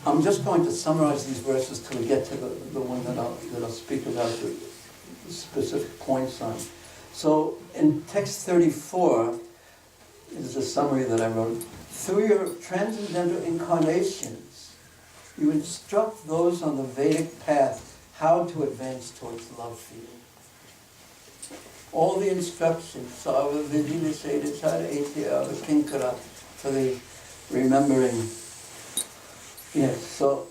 I'm just going to summarize these verses till we get to the one that I'll speak about the specific points on. So in text 34 is a summary that I wrote. Through your transcendental incarnations, you instruct those on the Vedic path how to advance towards love feeling. All the instructions, Sava Vidhina Sedachara Etya Kinkara, for the remembering. Yes, so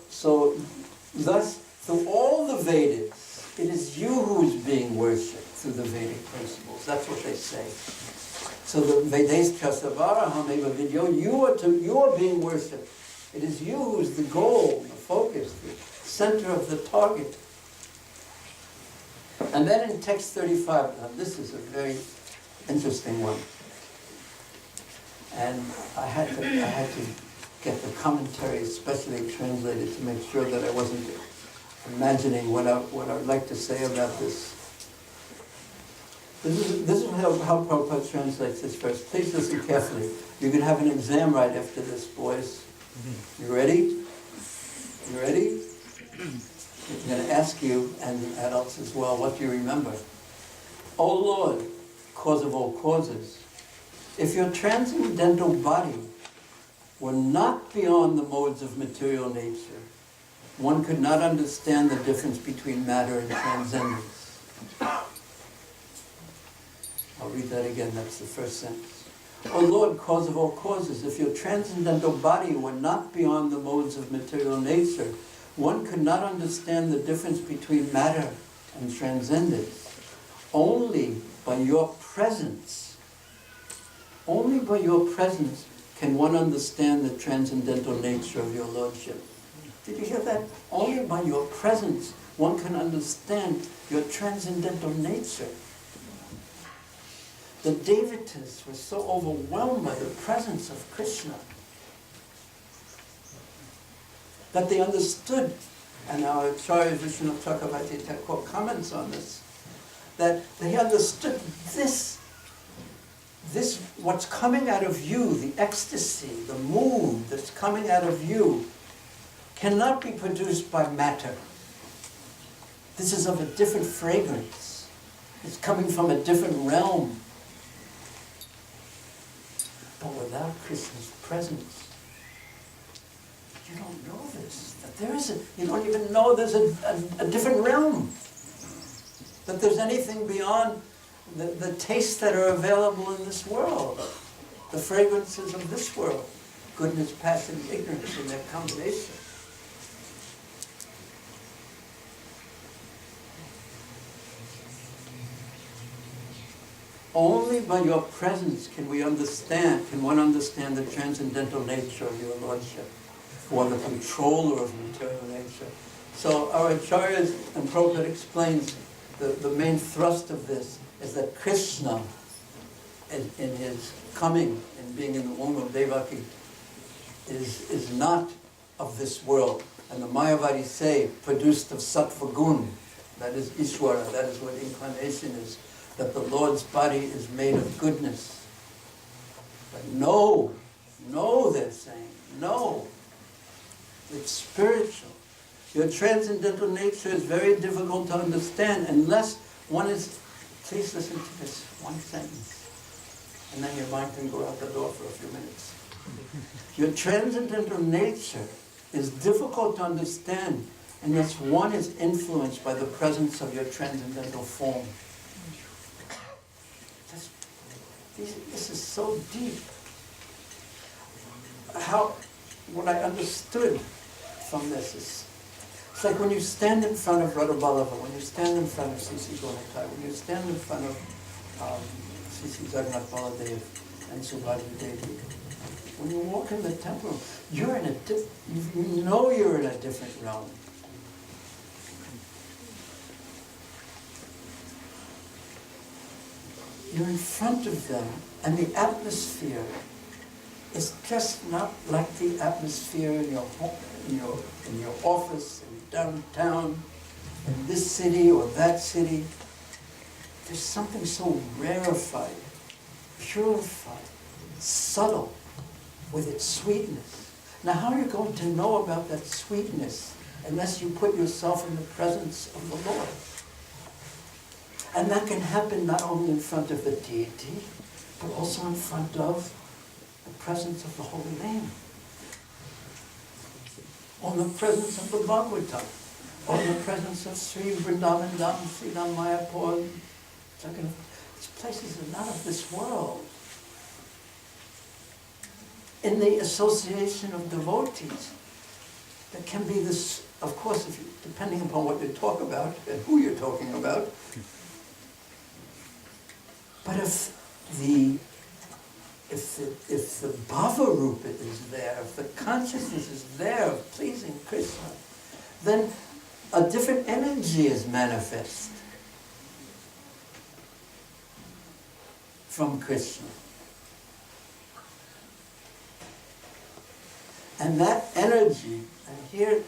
thus, through all the Vedas, it is you who is being worshipped through the Vedic principles. That's what they say. So the Vedas Chasavaraham Eva Vidyo, you are being worshipped. It is you who is the goal, the focus, the center of the target. And then in text 35, now this is a very interesting one. And I had to get the commentary especially translated to make sure that I wasn't imagining what I'd like to say about this. This is how Prabhupada translates this verse. Please listen carefully. You can have an exam right after this, boys. You ready? You ready? I'm going to ask you, and the adults as well, what do you remember? O Lord, cause of all causes, if your transcendental body were not beyond the modes of material nature, one could not understand the difference between matter and transcendence. I'll read that again, that's the first sentence. O Lord, cause of all causes, if your transcendental body were not beyond the modes of material nature, one could not understand the difference between matter and transcendence. Only by your presence can one understand the transcendental nature of your Lordship. Did you hear that? Only by your presence one can understand your transcendental nature. The devotees were so overwhelmed by the presence of Krishna that they understood, and our Acharya Vishnu Chakravarti Thakur comments on this, that they understood this, what's coming out of you, the ecstasy, the mood that's coming out of you, cannot be produced by matter. This is of a different fragrance. It's coming from a different realm. But without Krishna's presence, you don't know this. That there is you don't even know there's a different realm. That there's anything beyond the tastes that are available in this world. The fragrances of this world. Goodness, passion, ignorance in their combination. Only by your presence can one understand the transcendental nature of your Lordship, or the controller of material nature. So our Acharyas and Prabhupada explains the main thrust of this is that Krishna, in his coming and being in the womb of Devaki, is not of this world. And the Mayavadis say, produced of Sattva Gun, that is Ishwara, that is what incarnation is. That the Lord's body is made of goodness. But no, they're saying, no. It's spiritual. Your transcendental nature is very difficult to understand unless one is, please listen to this one sentence, and then your mind can go out the door for a few minutes. Your transcendental nature is difficult to understand unless one is influenced by the presence of your transcendental form. This is so deep. What I understood from this is, it's like when you stand in front of Radha Ballava, when you stand in front of Sisi Gonatai, when you stand in front of Sisi Jagannath Baladev and Subhadra Devi, when you walk in the temple, you're in you know you're in a different realm. You're in front of them, and the atmosphere is just not like the atmosphere in your home, in your office, in downtown, in this city or that city. There's something so rarefied, purified, subtle, with its sweetness. Now, how are you going to know about that sweetness unless you put yourself in the presence of the Lord? And that can happen not only in front of the deity, but also in front of the presence of the Holy Name. Or the presence of the Bhagavatam. Or the presence of Sri Vrindavan Dham, Sri Mayapur. These places are not of this world. In the association of devotees, there can be this, of course, depending upon what you talk about and who you're talking about. But if the bhava rupa is there, if the consciousness is there of pleasing Krishna, then a different energy is manifest from Krishna. And that energy, and here,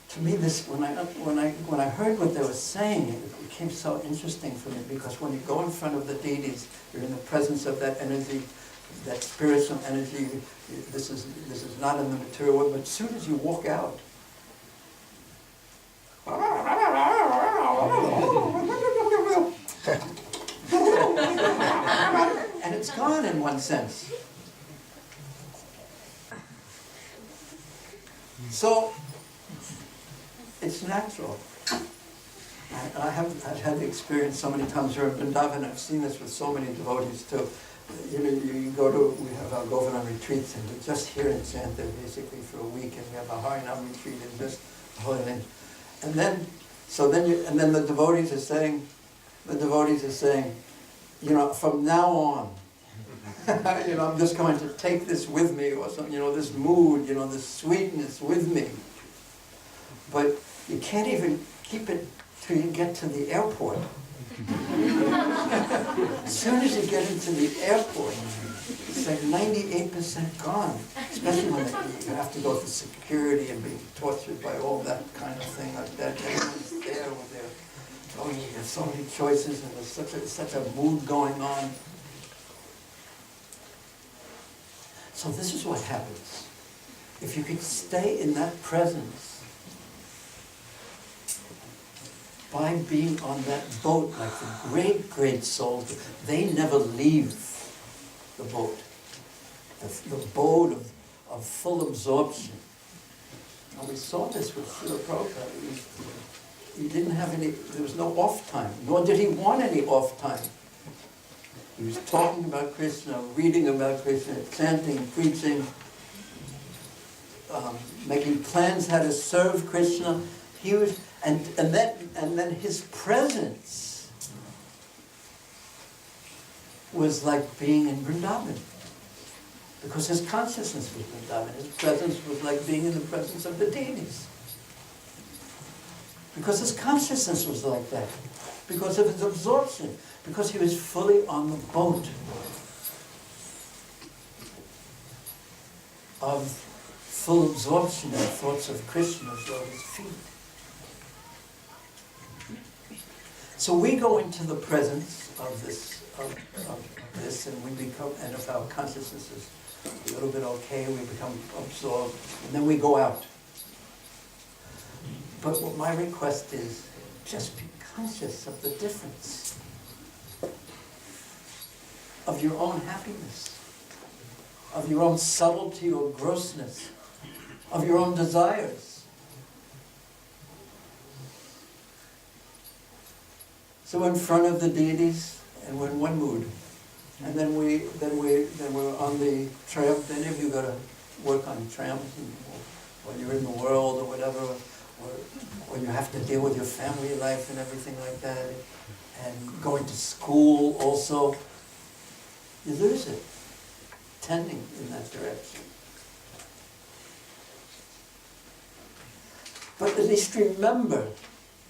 to me, this when I heard what they were saying, it became so interesting for me, because when you go in front of the deities, you're in the presence of that energy, that spiritual energy. This is not in the material world, but as soon as you walk out, and it's gone in one sense. So It's natural. I have I've had the experience so many times here in Vrindavan. I've seen this with so many devotees too. You know, we have our Govardhan retreats, and we're just here in chant there basically for a week, and we have a Harinam retreat and just the holy name. And then the devotees are saying, you know, from now on, you know, I'm just going to take this with me, or something, you know, this mood, you know, this sweetness with me. But you can't even keep it till you get to the airport. As soon as you get into the airport, it's like 98% gone. Especially when you have to go through security and be tortured by all that kind of thing like that. Everyone's there with their, oh, you have so many choices, and there's such a mood going on. So this is what happens. If you could stay in that presence, by being on that boat, like the great, great souls, they never leave the boat. The boat of full absorption. And we saw this with Srila Prabhupada. He didn't have any, there was no off time, nor did he want any off time. He was talking about Krishna, reading about Krishna, chanting, preaching, making plans how to serve Krishna. He was, and then his presence was like being in Vrindavan, because his consciousness was Vrindavan. His presence was like being in the presence of the deities, because his consciousness was like that, because of his absorption, because he was fully on the boat of full absorption in thoughts of Krishna at his feet. So we go into the presence of this, and we become, and if our consciousness is a little bit okay, we become absorbed, and then we go out. But what my request is, just be conscious of the difference of your own happiness, of your own subtlety or grossness, of your own desires. So in front of the deities, and we're in one mood, and then we're on the tramp. Any of you got to work on tramps when you're in the world or whatever, or when you have to deal with your family life and everything like that, and going to school also. You lose it, tending in that direction. But at least remember,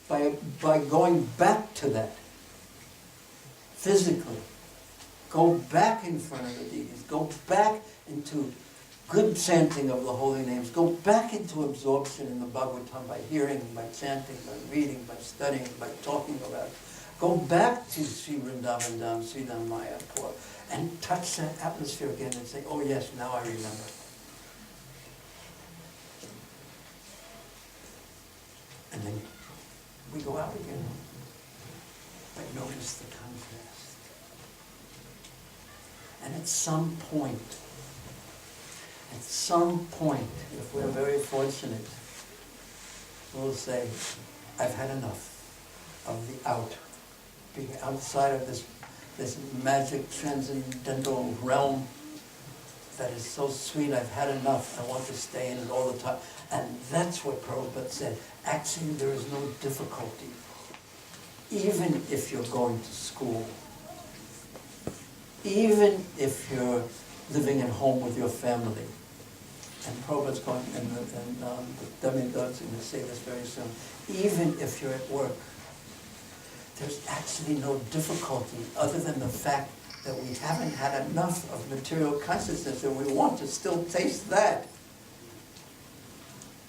by going back to that, physically, go back in front of the deities, go back into good chanting of the holy names, go back into absorption in the Bhagavatam by hearing, by chanting, by reading, by studying, by talking about it. Go back to Sri Vrindavan Dham, Sri Dham Mayapur, and touch that atmosphere again and say, oh yes, now I remember. And then we go out again. But notice the contrast. And at some point, if we're very fortunate, we'll say, I've had enough of the out, being outside of this magic transcendental realm that is so sweet. I've had enough. I want to stay in it all the time. And that's what Prabhupada said. Actually, there is no difficulty, even if you're going to school, even if you're living at home with your family. And Prabhupada's going, and the demigods are going to say this very soon. Even if you're at work, there's actually no difficulty other than the fact that we haven't had enough of material consciousness and we want to still taste that.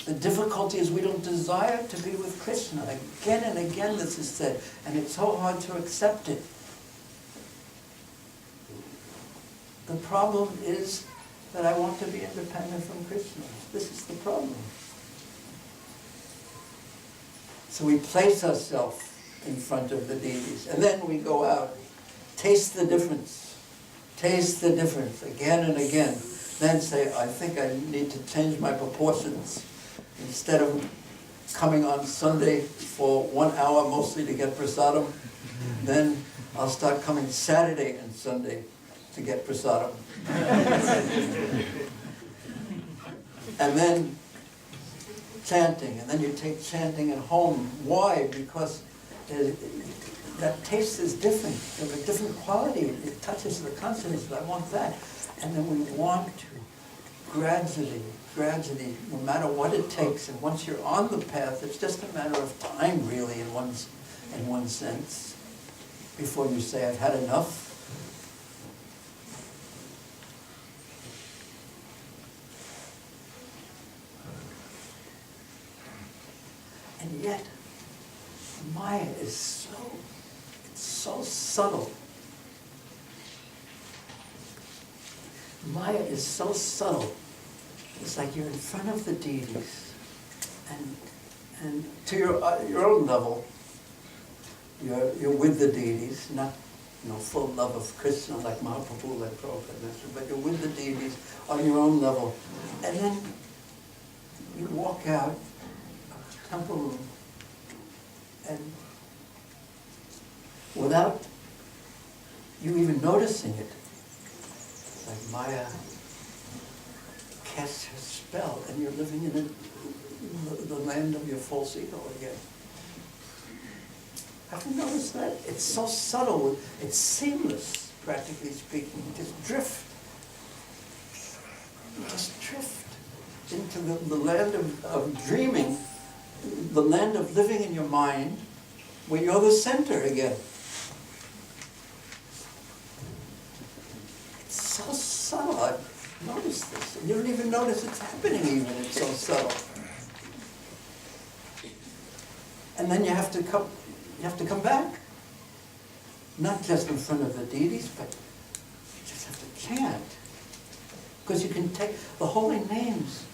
The difficulty is we don't desire to be with Krishna. Again and again this is said, and it's so hard to accept it. The problem is that I want to be independent from Krishna. This is the problem. So we place ourselves in front of the deities, and then we go out. Taste the difference. Taste the difference again and again. Then say, I think I need to change my proportions. Instead of coming on Sunday for 1 hour, mostly to get prasadam. Then I'll start coming Saturday and Sunday to get prasadam. And then chanting, and then you take chanting at home. Why? Because that taste is different, of a different quality. It touches the consciousness. I want that. And then we want to gradually, no matter what it takes. And once you're on the path, it's just a matter of time, really, in one sense, before you say, I've had enough. And yet, Maya is so subtle. Maya is so subtle. It's like you're in front of the deities, and to your own level, you're with the deities, not full love of Krishna like Mahaprabhu, like Prabhupada mentioned, but you're with the deities on your own level, and then you walk out of the temple room, and without you even noticing it, like Maya casts her spell, and you're living in the land of your false ego again. Have you noticed that? It's so subtle, it's seamless, practically speaking. You just drift into the land of dreaming, the land of living in your mind, where you're the center again. It's so subtle. I've noticed this. And you don't even notice it's happening even. It's so subtle. And then you have to come back. Not just in front of the deities, but you just have to chant. Because you can take the holy names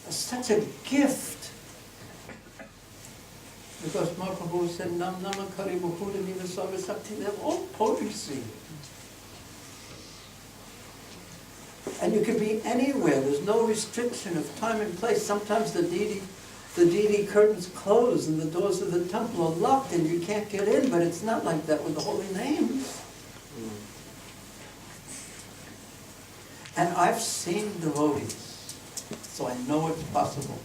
are such a gift. Because Mahaprabhu said, Nam Nama Kari Bhukuda Niva Sarvasakti, they have all potency. And you can be anywhere, there's no restriction of time and place. Sometimes the deity curtains close and the doors of the temple are locked and you can't get in, but it's not like that with the holy names. And I've seen devotees, so I know it's possible,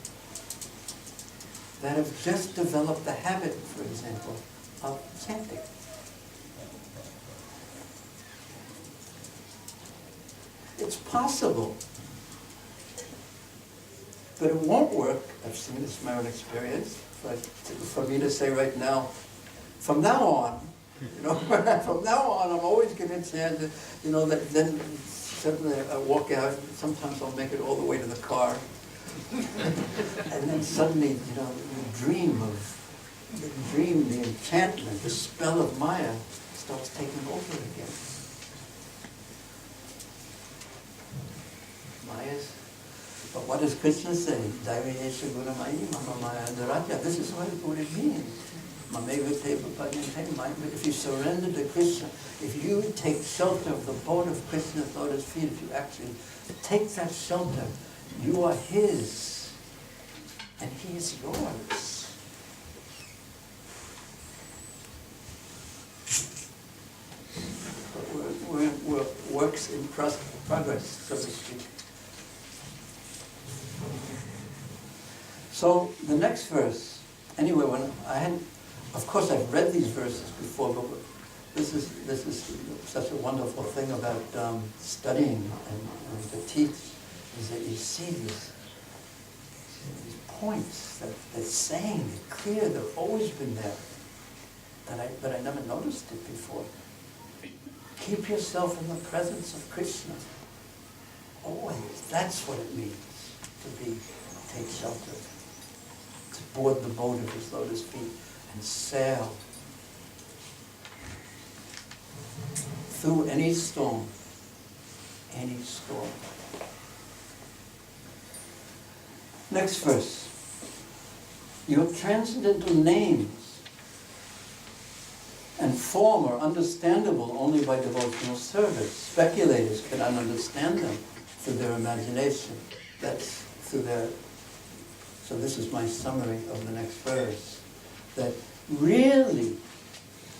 that have just developed the habit, for example, of chanting. It's possible. But it won't work. I've seen this in my own experience. For me to say right now, from now on, from now on, I'm always going to chant, that then suddenly I walk out, sometimes I'll make it all the way to the car. And then suddenly, the enchantment, the spell of Maya starts taking over again. But what does Krishna say? This is what it means. If you surrender to Krishna, if you take shelter of the bone of Krishna's lotus feet, if you actually take that shelter, you are his, and he is yours. But we're works in progress, so to speak. So the next verse, anyway, of course I've read these verses before, but this is such a wonderful thing about studying and to teach, is that you see these points that they're saying, they're clear, they've always been there, but I never noticed it before. Keep yourself in the presence of Krishna. Always. That's what it means to take shelter. To board the boat of his lotus feet and sail through any storm. Any storm. Next verse. Your transcendental names and form are understandable only by devotional service. Speculators cannot understand them through their imagination. That's through their So this is my summary of the next verse. That really,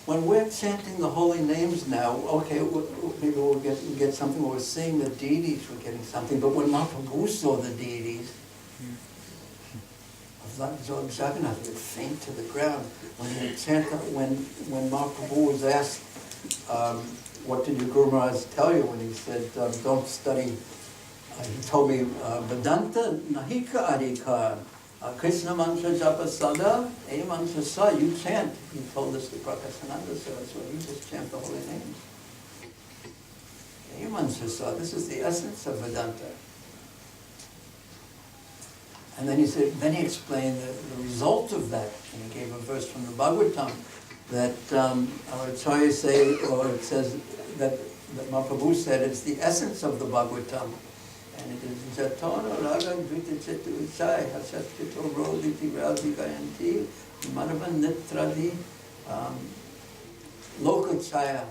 when we're chanting the holy names now, okay, maybe we'll get something, we're seeing the deities, we're getting something, but when Mahaprabhu saw the deities, Lord Jagannath would faint to the ground. When Mahaprabhu was asked, what did your Guru Maharaj tell you when he said, don't study, he told me, Vedanta Nahika Adhikar, Krishna Mantra Japa Sada, E Mantra Sa, you chant. He told us the Prakasananda Saraswati, so you just chant the holy names. E Mantra Sa, this is the essence of Vedanta. And then he said, then he explained the result of that, and he gave a verse from the Bhagavatam that our Acharya say, or it says that Mahaprabhu said it's the essence of the Bhagavatam, and it is Jatona Raga Drita Chitu Uchai Hasat Chito Roditi Radhi Gayanti Manavan Nitradi Lokachaya.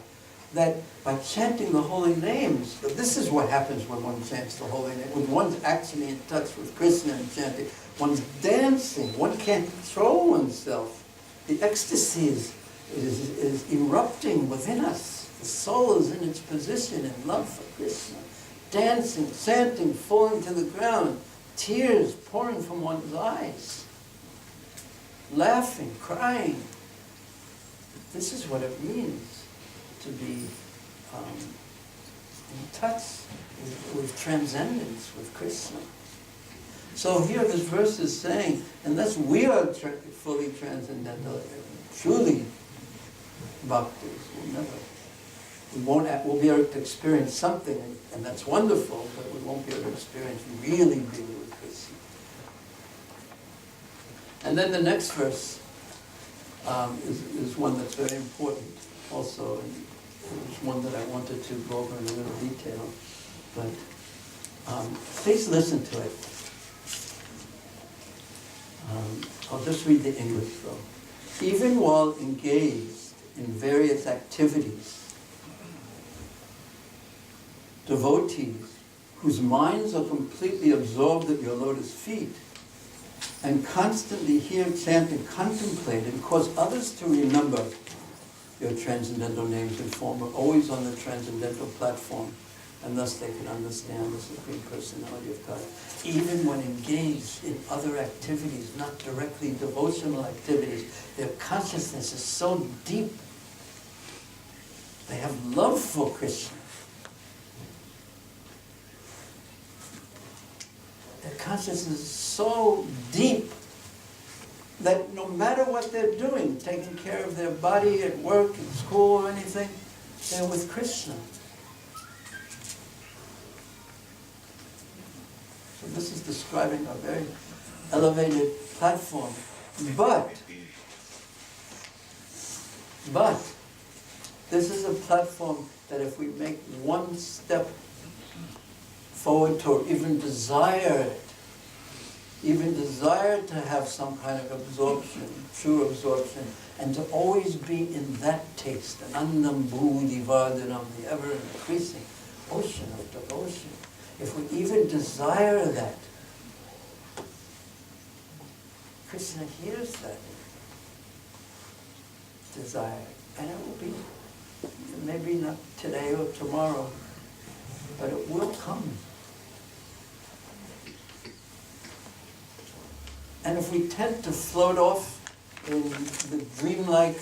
That by chanting the holy names, this is what happens when one chants the holy name. When one's actually in touch with Krishna and chanting, one's dancing, one can't control oneself. The ecstasy is erupting within us. The soul is in its position in love for Krishna. Dancing, chanting, falling to the ground, tears pouring from one's eyes, laughing, crying. This is what it means to be in touch with transcendence, with Krishna. So here this verse is saying, unless we are fully transcendental, truly bhaktis, we'll be able to experience something, and that's wonderful, but we won't be able to experience really being with Krishna. And then the next verse is one that's very important also, and it was one that I wanted to go over in a little detail, but please listen to it. I'll just read the English though. Even while engaged in various activities, devotees whose minds are completely absorbed at your lotus feet and constantly hear, chant, and contemplate and cause others to remember your transcendental names and form are always on the transcendental platform, and thus they can understand the Supreme Personality of God. Even when engaged in other activities, not directly devotional activities, their consciousness is so deep. They have love for Krishna. Their consciousness is so deep that no matter what they're doing, taking care of their body at work, at school, or anything, they're with Krishna. So this is describing a very elevated platform. But this is a platform that if we make one step forward toward even desire to have some kind of absorption, true absorption, and to always be in that taste, an Anandam Bhurijana, the ever-increasing ocean of devotion. If we even desire that, Krishna hears that desire, and it will be, maybe not today or tomorrow, but it will come. And if we tend to float off in the dreamlike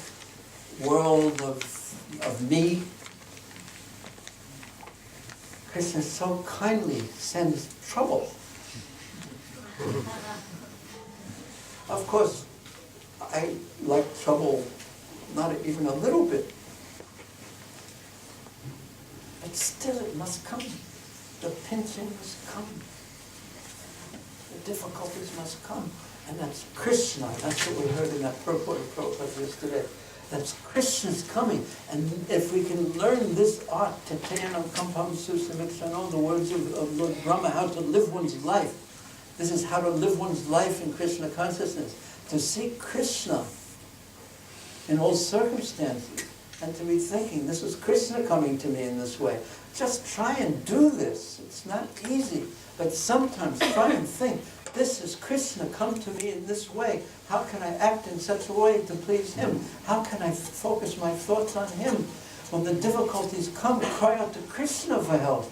world of me, Krishna so kindly sends trouble. Of course, I like trouble not even a little bit. But still it must come. The pinching must come. The difficulties must come. And that's Krishna. That's what we heard in that purport of Prabhupada yesterday. That's Krishna's coming. And if we can learn this art, Tatayana Kampam Susamikshano, the words of Lord Brahma, how to live one's life. This is how to live one's life in Krishna consciousness. To see Krishna in all circumstances. And to be thinking, this is Krishna coming to me in this way. Just try and do this. It's not easy. But sometimes try and think, this is Krishna, come to me in this way. How can I act in such a way to please him? How can I focus my thoughts on him? When the difficulties come, cry out to Krishna for help.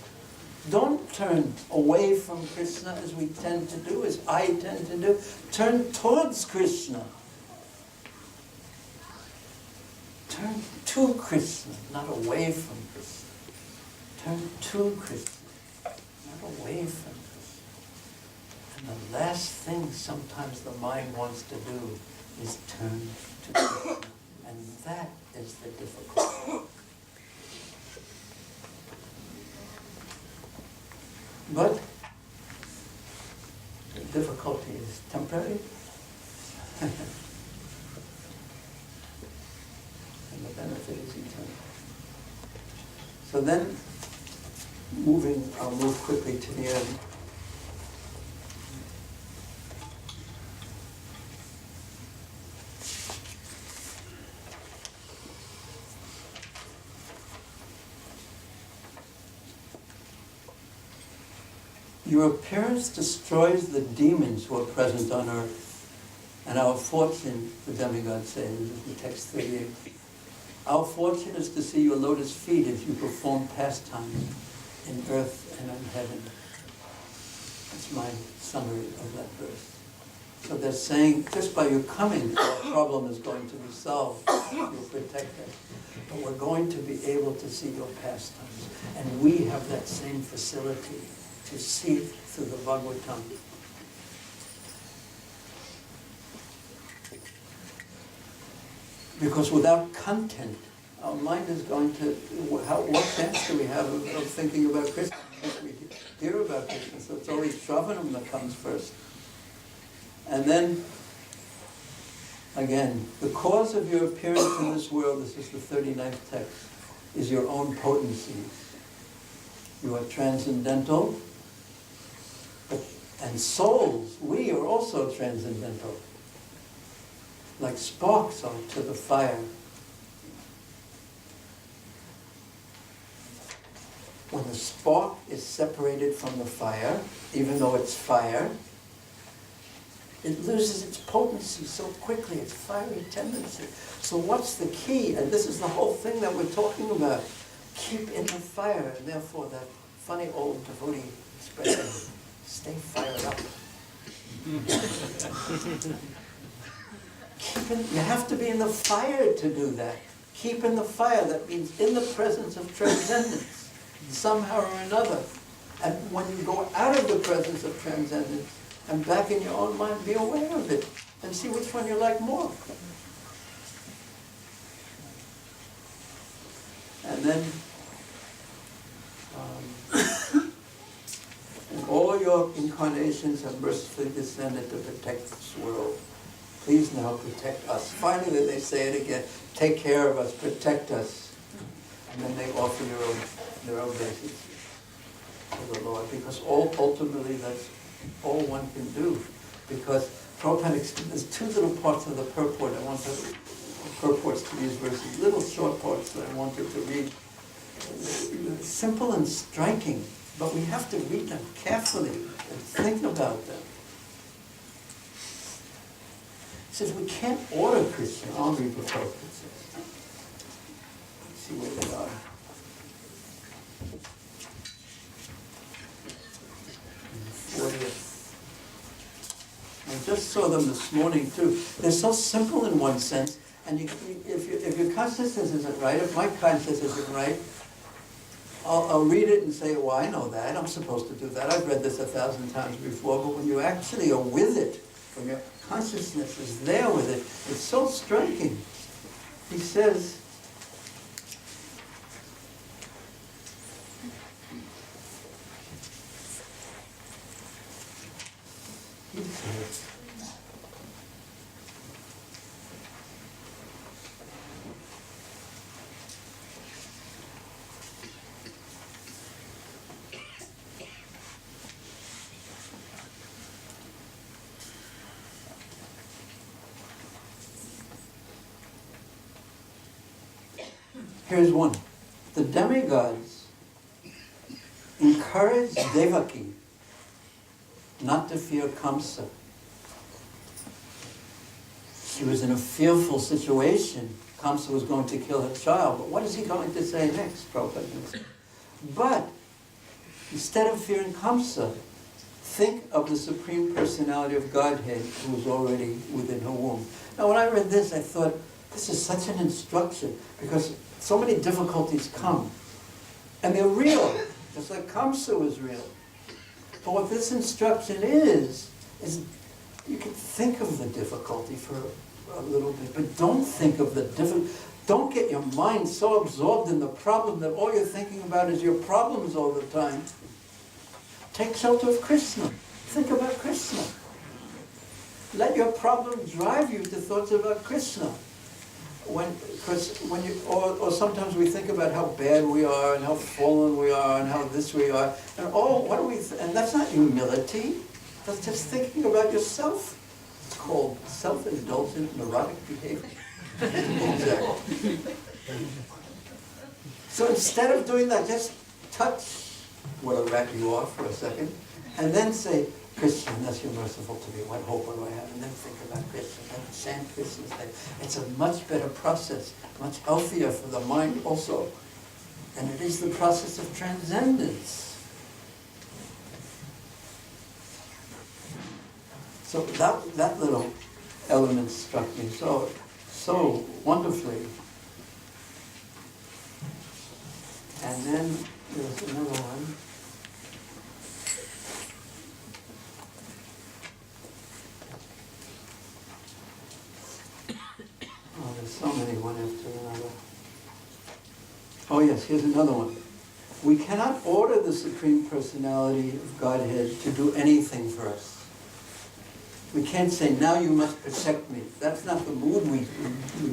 Don't turn away from Krishna as we tend to do, as I tend to do. Turn towards Krishna. Turn to Krishna, not away from Krishna. Turn to Krishna, not away from Krishna. And the last thing sometimes the mind wants to do is turn to Krishna. And that is the difficulty. But the difficulty is temporary. And the benefit is eternal. So then, I'll move quickly to the end. Your appearance destroys the demons who are present on earth. And our fortune, the demigod says, this is the text 38. Our fortune is to see your lotus feet as you perform pastimes in earth and in heaven. That's my summary of that verse. So they're saying, just by your coming, our problem is going to be solved. You'll protect us. But we're going to be able to see your pastimes. And we have that same facility to see through the Bhagavatam. Because without content, our mind is going to, what chance do we have of thinking about Krishna? We hear about Krishna, so it's always Shravanam that comes first. And then, again, the cause of your appearance in this world, this is the 39th text, is your own potencies. You are transcendental, and souls, we are also transcendental. Like sparks are to the fire. When the spark is separated from the fire, even though it's fire, it loses its potency so quickly, its fiery tendency. So what's the key? And this is the whole thing that we're talking about. Keep in the fire, and therefore that funny old devotee expression, stay fired up. You have to be in the fire to do that. Keep in the fire, that means in the presence of transcendence, somehow or another. And when you go out of the presence of transcendence and back in your own mind, be aware of it and see which one you like more. And then, and all your incarnations have mercifully descended to protect this world. Please now protect us. Finally, they say it again. Take care of us, protect us. And then they offer their obeisances to the Lord. Because ultimately, that's all one can do. Because Prabhupada, there's two little parts of the purport I want to, purports to these verses, little short parts that I wanted to read. Simple and striking, but we have to read them carefully and think about them. It says we can't order Krishna. I'll read the quote. Let's see where they are. The 40th. I just saw them this morning too. They're so simple in one sense, and if your consciousness isn't right, if my consciousness isn't right, I'll read it and say, well, I know that. I'm supposed to do that. I've read this 1,000 times before. But when you actually are with it, when your consciousness is there with it, it's so striking. He says, here's one. The demigods encourage Devaki not to fear Kamsa. She was in a fearful situation. Kamsa was going to kill her child, but what is he going to say next, Prabhupada? But instead of fearing Kamsa, think of the Supreme Personality of Godhead who is already within her womb. Now when I read this, I thought, this is such an instruction, because so many difficulties come. And they're real, just like Kamsa was real. But what this instruction is you can think of the difficulty for a little bit, but don't think of the don't get your mind so absorbed in the problem that all you're thinking about is your problems all the time. Take shelter of Krishna. Think about Krishna. Let your problem drive you to thoughts about Krishna. Or sometimes we think about how bad we are and how fallen we are and how this we are, and and that's not humility. That's just thinking about yourself. It's called self-indulgent neurotic behavior. Exactly. So instead of doing that, just touch what a wreck you are for a second, and then say, Krishna, unless you're merciful to me, what hope do I have? And then think about Krishna, then chant Krishna's name. It's a much better process, much healthier for the mind also. And it is the process of transcendence. So that little element struck me so wonderfully. And then there's another one. Oh, there's so many, one after another. Oh yes, here's another one. We cannot order the Supreme Personality of Godhead to do anything for us. We can't say, now you must protect me. That's not the mood we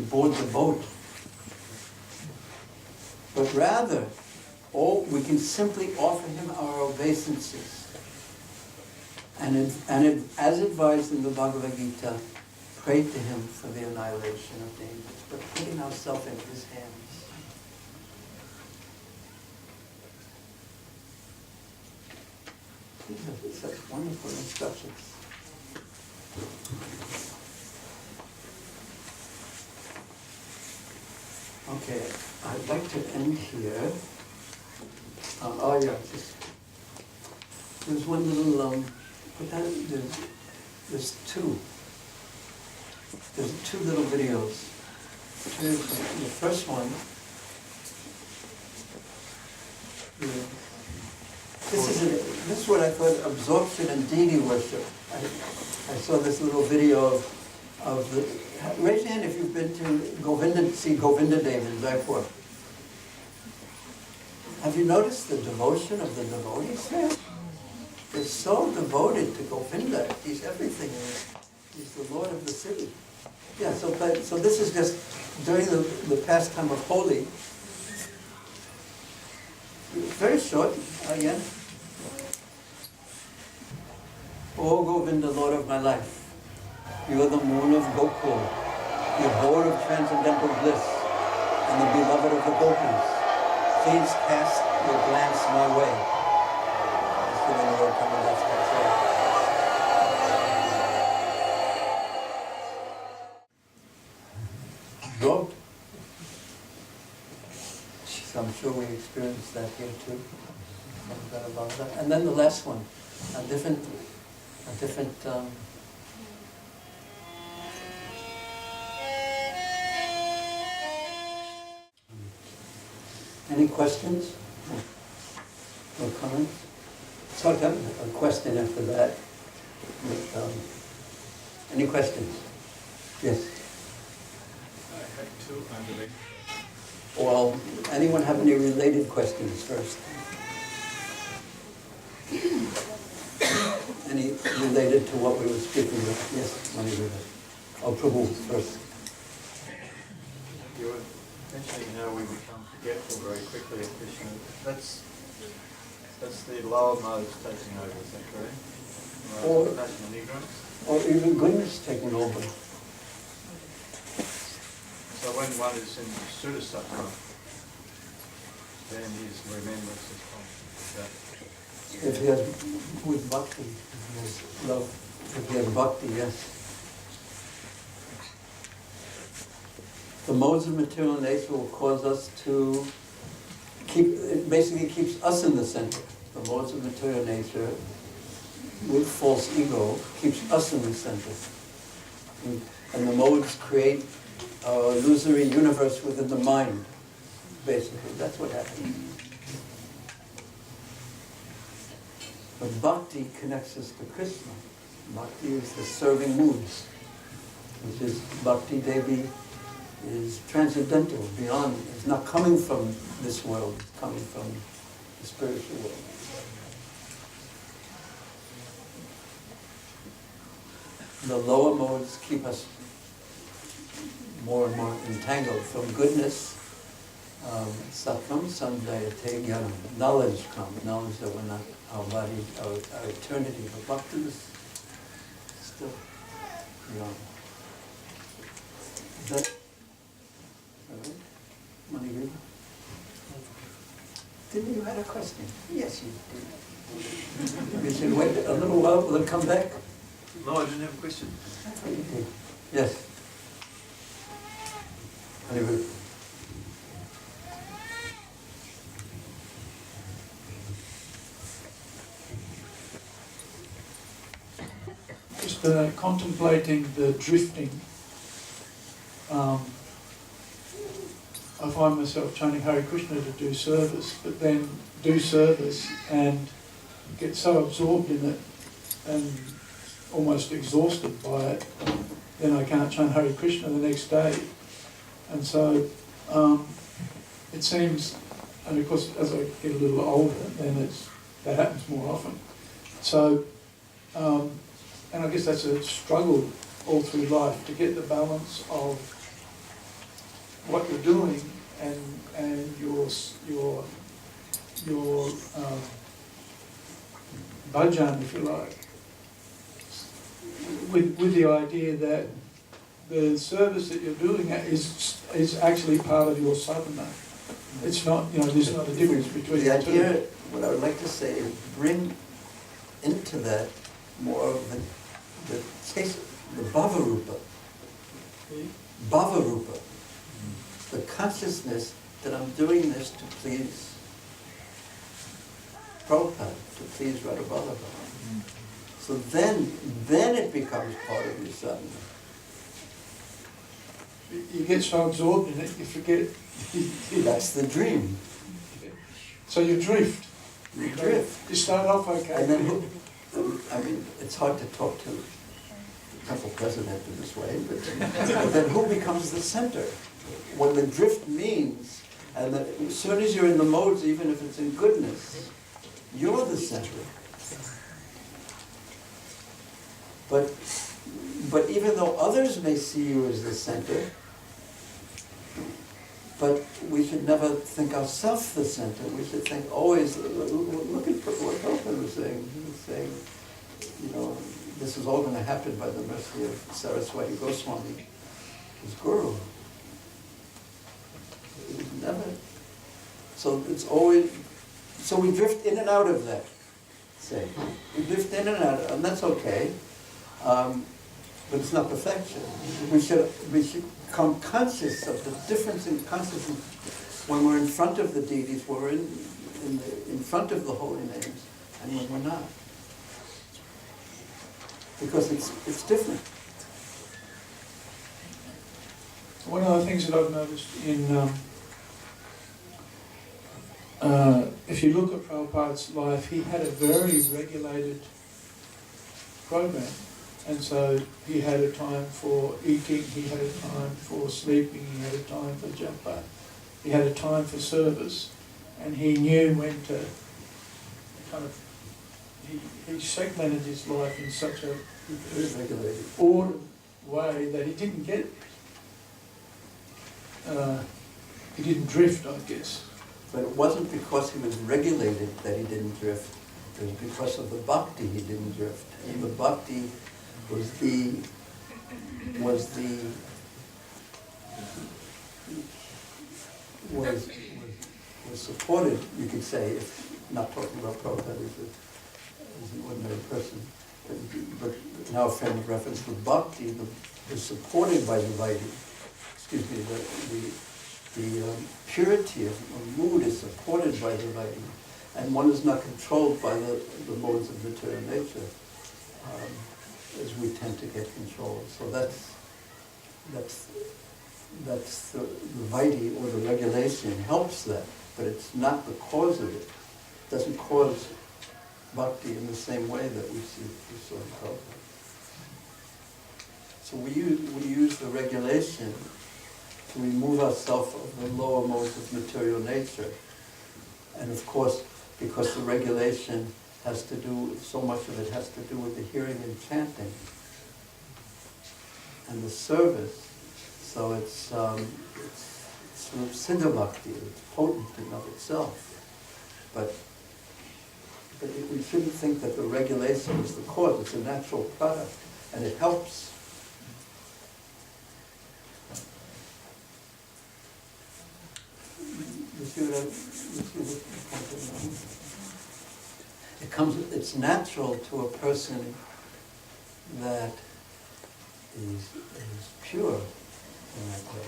board the boat. But rather, we can simply offer him our obeisances. And as advised in the Bhagavad Gita, pray to him for the annihilation of dangers, but putting ourselves in his hands. These are such wonderful instructions. Okay, I'd like to end here. There's one little, there's two. There's two little videos. The first one, this is what I thought absorption and deity worship. I saw this little video of the, raise your hand if you've been to see Govinda Dev in Jaipur. Have you noticed the devotion of the devotees there? They're so devoted to Govinda. He's everything. He's the Lord of the city. Yeah, so this is just during the pastime of Holi. Very short, again. O Govinda, Lord of my life, you are the moon of Gokul, the abode of transcendental bliss, and the beloved of the gopis. Please cast your glance my way. Absorbed. So I'm sure we experienced that here too. And then the last one, a different any questions? No comments? So I've got a question after that. Any questions? Yes? I had two unrelated. Well, anyone have any related questions first? Any related to what we were speaking of? Yes, oh, Prabhu first. You were mentioning how we become forgetful very quickly of Krishna. That's the lower modes taking over, is that correct? Or passion and ignorance? Or even goodness taking over. So when one is in Sudha-sattva, then his remembrance is constant. If he has, with bhakti, if he has love, if he has bhakti, yes. The modes of material nature will cause us to keep, it basically keeps us in the center. The modes of material nature with false ego keeps us in the center. And the modes create an illusory universe within the mind, basically. That's what happens. But bhakti connects us to Krishna. Bhakti is the serving moods, which is bhakti devi is transcendental, beyond, it's not coming from this world, it's coming from the spiritual world. The lower modes keep us more and more entangled from goodness. Satkam samjayate jnanam. Knowledge comes, knowledge that we're not our body, our eternity, but bhakti is still beyond. Is that all right? Mani-Govardhan? Didn't you have a question? Yes, you did. You should wait a little while, will it come back? No, I didn't have a question. Yes. Mani-Govardhan. Just contemplating the drifting, I find myself chanting Hare Krishna to do service, but then do service and get so absorbed in it and almost exhausted by it, then I can't chant Hare Krishna the next day. And so it seems, and of course as I get a little older, then that happens more often. So, and I guess that's a struggle all through life, to get the balance of what you're doing and your bhajan, if you like, with the idea that the service that you're doing is actually part of your sadhana. It's not, there's not a difference between the the idea. two. What I would like to say is bring into that more of the taste, the bhava-rupa. Bhava-rupa. The consciousness that I'm doing this to please Prabhupada, to please Radha Vallabha. So then it becomes part of your sadhana. You get so absorbed in it, you forget. That's the dream. So you drift. You drift. You start off okay. And then, it's hard to talk to the temple president in this way, but then who becomes the center? What the drift means, and that as soon as you're in the modes, even if it's in goodness, you're the center. But even though others may see you as the center, but we should never think ourselves the center. We should think always, look at what Prabhupada was saying. He was saying, this is all going to happen by the mercy of Saraswati Goswami, his guru. It was never. So it's always, so we drift in and out of that, say. We drift in and out, and that's okay. But it's not perfection. We should become conscious of the difference in consciousness when we're in front of the deities, when we're in front of the holy names, and when we're not. Because it's different. One of the things that I've noticed in, if you look at Prabhupada's life, he had a very regulated program. And so he had a time for eating, he had a time for sleeping, he had a time for japa, he had a time for service, and he knew when to he segmented his life in such a ordered way that he didn't drift, I guess. But it wasn't because he was regulated that he didn't drift. It was because of the bhakti he didn't drift. And the bhakti was supported, you could say, if not talking about Prabhupada as an ordinary person, but now from reference to bhakti, is supported by the Vaidhi. Excuse me, the purity of mood is supported by the Vaidhi, and one is not controlled by the modes of material nature, as we tend to get controlled. So that's the Vaidhi, or the regulation, helps that, but it's not the cause of it. It doesn't cause bhakti in the same way that we saw in Prabhupada. So we use the regulation to remove ourselves of the lower modes of material nature. And of course, because the regulation has to do, so much of it has to do with the hearing and chanting and the service. So it's sort of siddha bhakti, it's potent in of itself. But we shouldn't think that the regulation is the cause. It's a natural product, and it helps. You see what it's natural to a person that is pure in that way.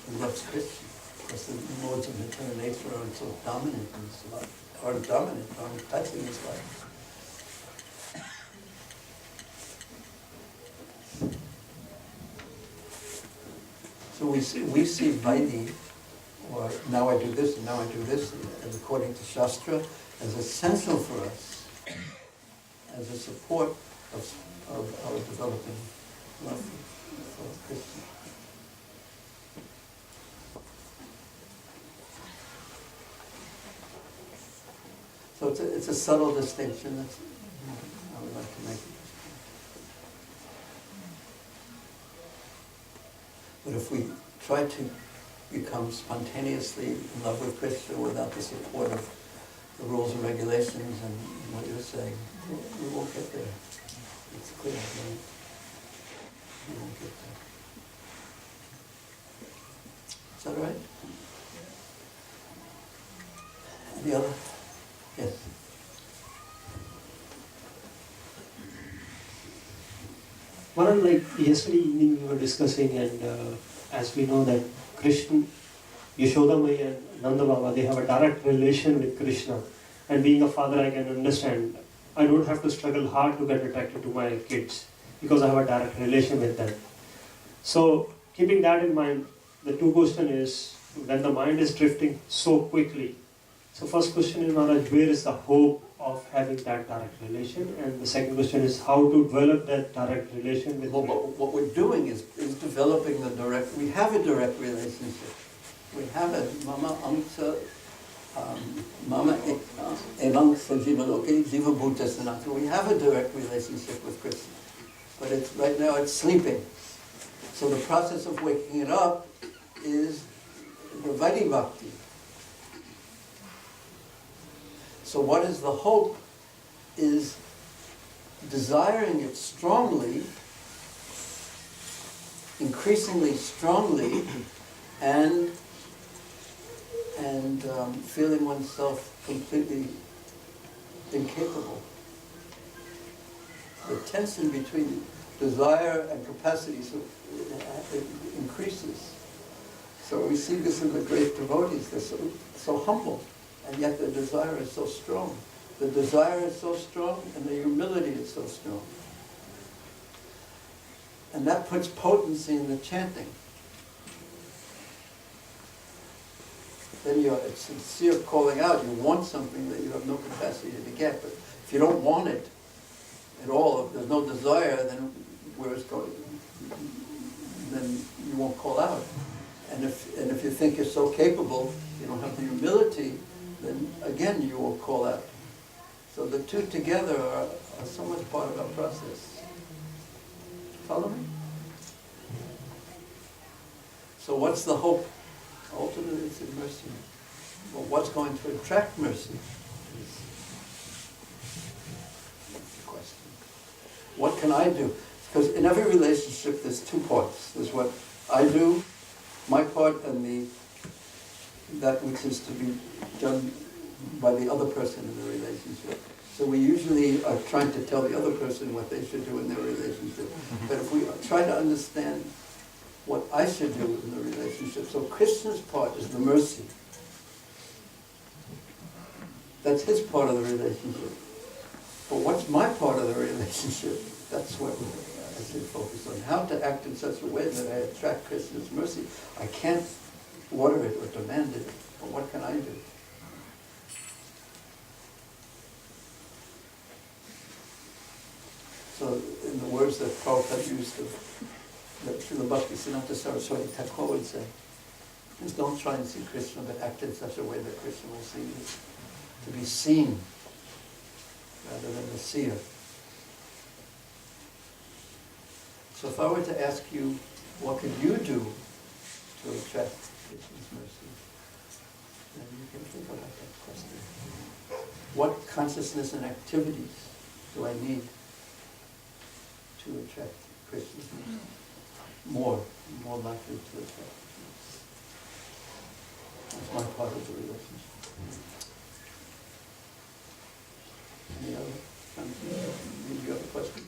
He loves Krishna, because the modes of material nature are so dominant in his life. Are touching his life. So we see Vaidhi, or now I do this and now I do this, and according to Shastra, as essential for us, as a support of our developing love for Krishna. So it's a subtle distinction. That's, I would like to make it. But if we try to become spontaneously in love with Krishna without the support of the rules and regulations and what you're saying, we won't get there. It's clear, right? We won't get there. Is that right? Any other? Yes. Maran, like yesterday evening we were discussing, and as we know that Krishna, Yashodamai and Nanda Baba, they have a direct relation with Krishna. And being a father, I can understand. I don't have to struggle hard to get attracted to my kids because I have a direct relation with them. So keeping that in mind, the two questions is, when the mind is drifting so quickly, so first question is, Maharaj, where is the hope of having that direct relation? And the second question is, how to develop that direct relation with... Well, what we're doing is developing the direct, we have a direct relationship. We have a Mama Amsa, Mama Evang Sajivaloke, Jiva Bhuta Sanatha. We have a direct relationship with Krishna. But it's right now it's sleeping. So the process of waking it up is the Vaidhi Bhakti. So what is the hope is desiring it strongly, increasingly strongly, and feeling oneself completely incapable. The tension between desire and capacity it increases. So we see this in the great devotees. They're so humble, and yet the desire is so strong. The desire is so strong, and the humility is so strong. And that puts potency in the chanting. Then it's sincere calling out. You want something that you have no capacity to get. But if you don't want it at all, if there's no desire, then where it's going, then you won't call out. And if you think you're so capable, you don't have the humility, then again you will call out. So the two together are so much part of our process. Follow me? So what's the hope? Ultimately it's in mercy. But what's going to attract mercy is the question. What can I do? Because in every relationship there's two parts. There's what I do, my part, and that which is to be done by the other person in the relationship. So we usually are trying to tell the other person what they should do in their relationship. But if we try to understand what I should do in the relationship, so Krishna's part is the mercy. That's his part of the relationship. But what's my part of the relationship? That's what I should focus on. How to act in such a way that I attract Krishna's mercy. I can't order it or demand it, but what can I do? So in the words that Prabhupada used, that Śrīmad Bhaktivedanta Saraswati Thakur would say, is don't try and see Krishna, but act in such a way that Krishna will see you. To be seen rather than the seer. So if I were to ask you, what could you do to attract Krishna's mercy? Then you can think about that question. What consciousness and activities do I need to attract Krishna's mercy? More likely to attract Krishna's. That's my part of the relationship. Any other? You have a question?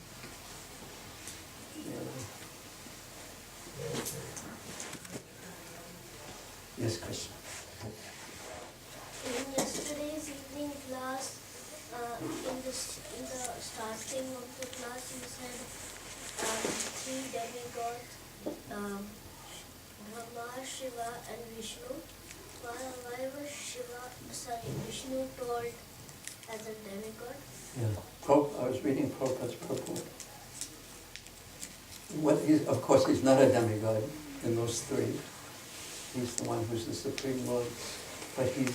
Any other? Yes, Krishna. In yesterday's evening class, in the starting of the class, you said three demigods, Brahma, Shiva, and Vishnu. Why was Vishnu told as a demigod? Yeah, I was reading Prabhupada's purport. Of course, he's not a demigod in those three. He's the one who's the Supreme Lord. But he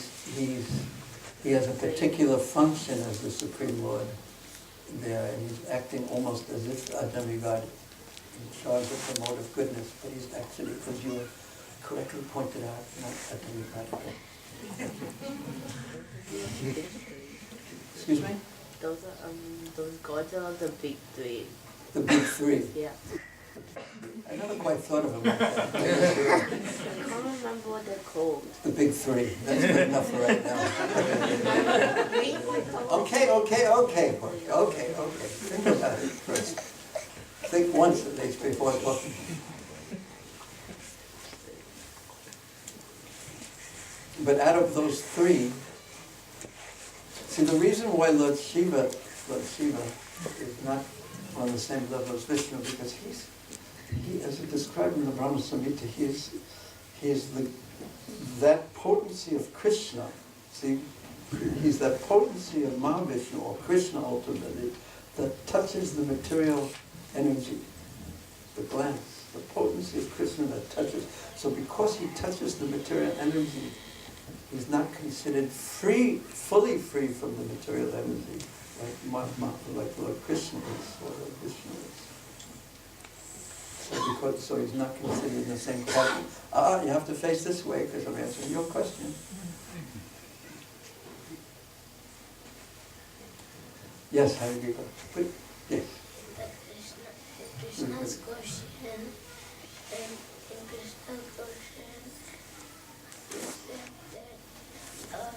has a particular function as the Supreme Lord there, and he's acting almost as if a demigod in charge of the mode of goodness, but he's actually, as you correctly pointed out, not a demigod. Excuse me? Those gods are the big three. The big three. Yeah. I never quite thought of them like that. I can't remember what they're called. The big three. That's good enough for right now. Okay. Think about it first. Think once at least before talking. But out of those three, see, the reason why Lord Shiva is not on the same level as Vishnu, because he, as described in the Brahma Samhita, he is that potency of Krishna. See, he's that potency of Mahavishnu, or Krishna ultimately, that touches the material energy, the glance, the potency of Krishna that touches. So because he touches the material energy, he's not considered fully free from the material energy, like Lord Krishna is, or Lord Vishnu is. So he's not considered in the same part. You have to face this way because I'm answering your question. Yes, Hare. Yes. Krishna's question, in Krishna's question, you said that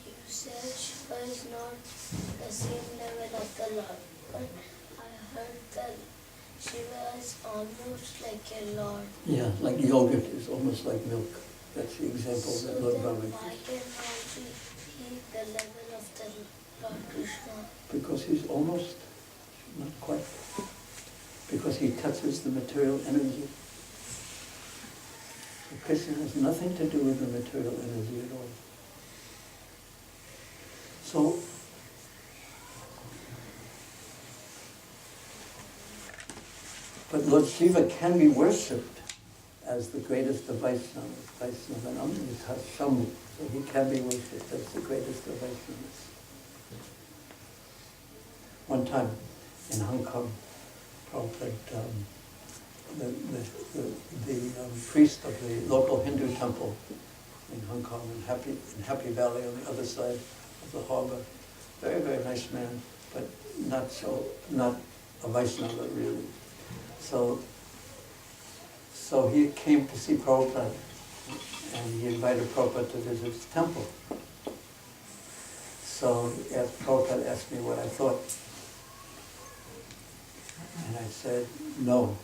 you said Shiva is not the same level of the Lord, but I heard that Shiva is almost like a Lord. Yeah, like yogurt is almost like milk. That's the example So that Lord then Brahma why gives. cannot he the level of the Lord Krishna? Because he's almost, not quite, because he touches the material energy. So Krishna has nothing to do with the material energy at all. So, but Lord Shiva can be worshipped as the greatest of Vaishnavas. Vaishnava is Shamu, so he can be worshipped as the greatest of Vaishnavas. One time in Hong Kong, Prabhupada, the priest of the local Hindu temple in Hong Kong, in Happy Valley on the other side of the harbor, very, very nice man, but not a Vaishnava really. So he came to see Prabhupada, and he invited Prabhupada to visit his temple. So Prabhupada asked me what I thought. And I said, no,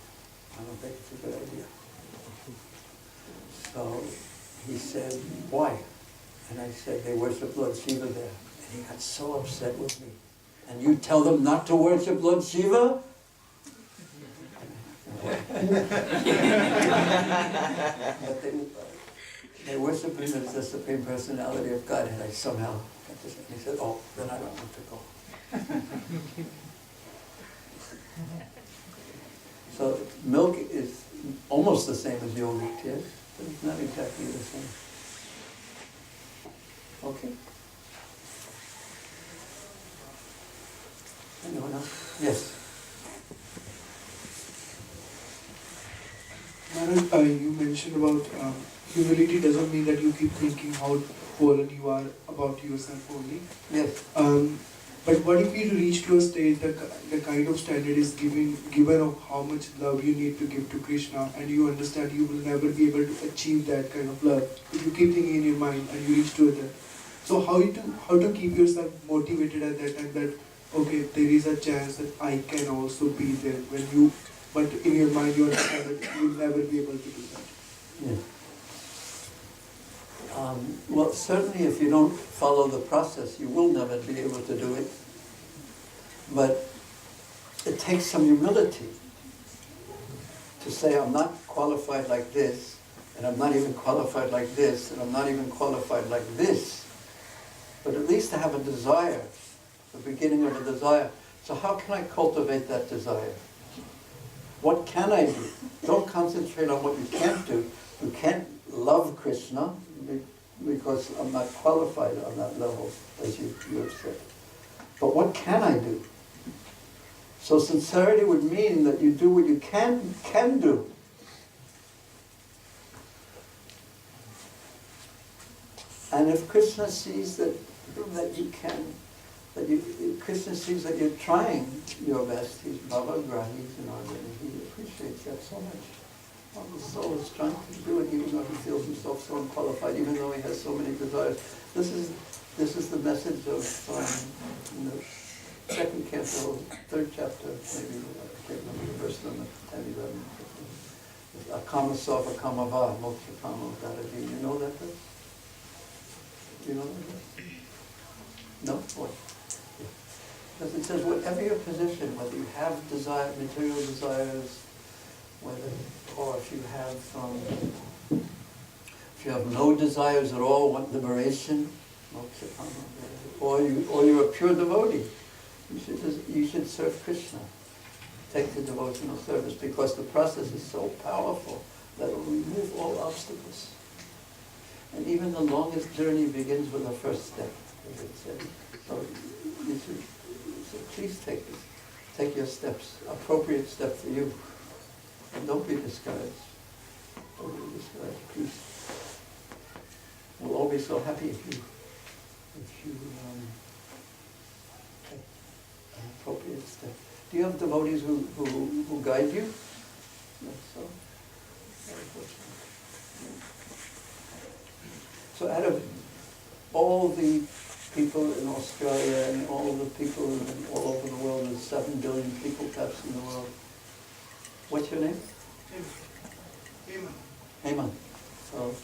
I don't think it's a good idea. So he said, why? And I said, they worship Lord Shiva there. And he got so upset with me. And you tell them not to worship Lord Shiva? But they worship him as the Supreme Personality of God, and I somehow got this. And he said, oh, then I don't want to go. So milk is almost the same as yogurt, yes? But it's not exactly the same. Okay. Anyone else? Yes. Maharaj, you mentioned about humility doesn't mean that you keep thinking how fallen you are about yourself only. Yes. But what if you reach to a stage that the kind of standard is given of how much love you need to give to Krishna, and you understand you will never be able to achieve that kind of love if you keep thinking in your mind and you reach to it. So how to keep yourself motivated at that time that okay, there is a chance that I can also be there when you, but in your mind you understand that you will never be able to do that. Yeah. Well, certainly if you don't follow the process, you will never be able to do it. But it takes some humility to say, I'm not qualified like this, and I'm not even qualified like this, and I'm not even qualified like this. But at least to have a desire, the beginning of a desire. So how can I cultivate that desire? What can I do? Don't concentrate on what you can't do. You can't love Krishna because I'm not qualified on that level, as you have said. But what can I do? So sincerity would mean that you do what you can do. And if Krishna sees that you can, Krishna sees that you're trying your best, he's Bhavagrahi, and he appreciates that so much. Well, the soul is trying to do it even though he feels himself so unqualified, even though he has so many desires. This is the message of in the second canto, third chapter, maybe, I can't remember the verse number, 10, 11. Akama Sava Kama Va, Moksha Kama Dadaji. You know that verse? Do you know that verse? No? What? Yeah. Because it says, whatever your position, whether you have material desires, or if you have no desires at all, want liberation, or you're a pure devotee, you should serve Krishna. Take the devotional service, because the process is so powerful that it will remove all obstacles. And even the longest journey begins with a first step, as it said. So please take your steps, appropriate step for you. And don't be discouraged. Don't be discouraged, please. We'll all be so happy if you take an appropriate step. Do you have devotees who guide you? Yes, so. Very fortunate. So out of all the people in Australia and all of the people all over the world, there's 7 billion people perhaps in the world. What's your name? Hemant. So,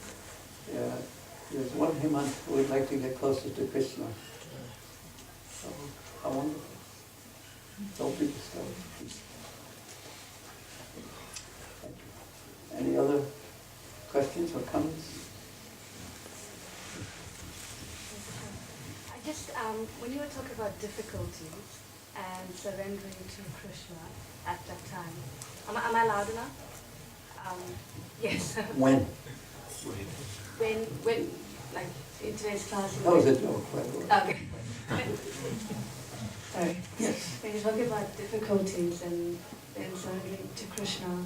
yeah, there's one Hemant who would like to get closer to Krishna. So, how wonderful. Don't be discouraged. Thank you. Any other questions or comments? I just, when you were talking about difficulties and surrendering to Krishna at that time, am I loud enough? Yes. When? When, like in today's class. That was a joke, by the way. Okay. Sorry. Yes. When you're talking about difficulties and then surrendering to Krishna,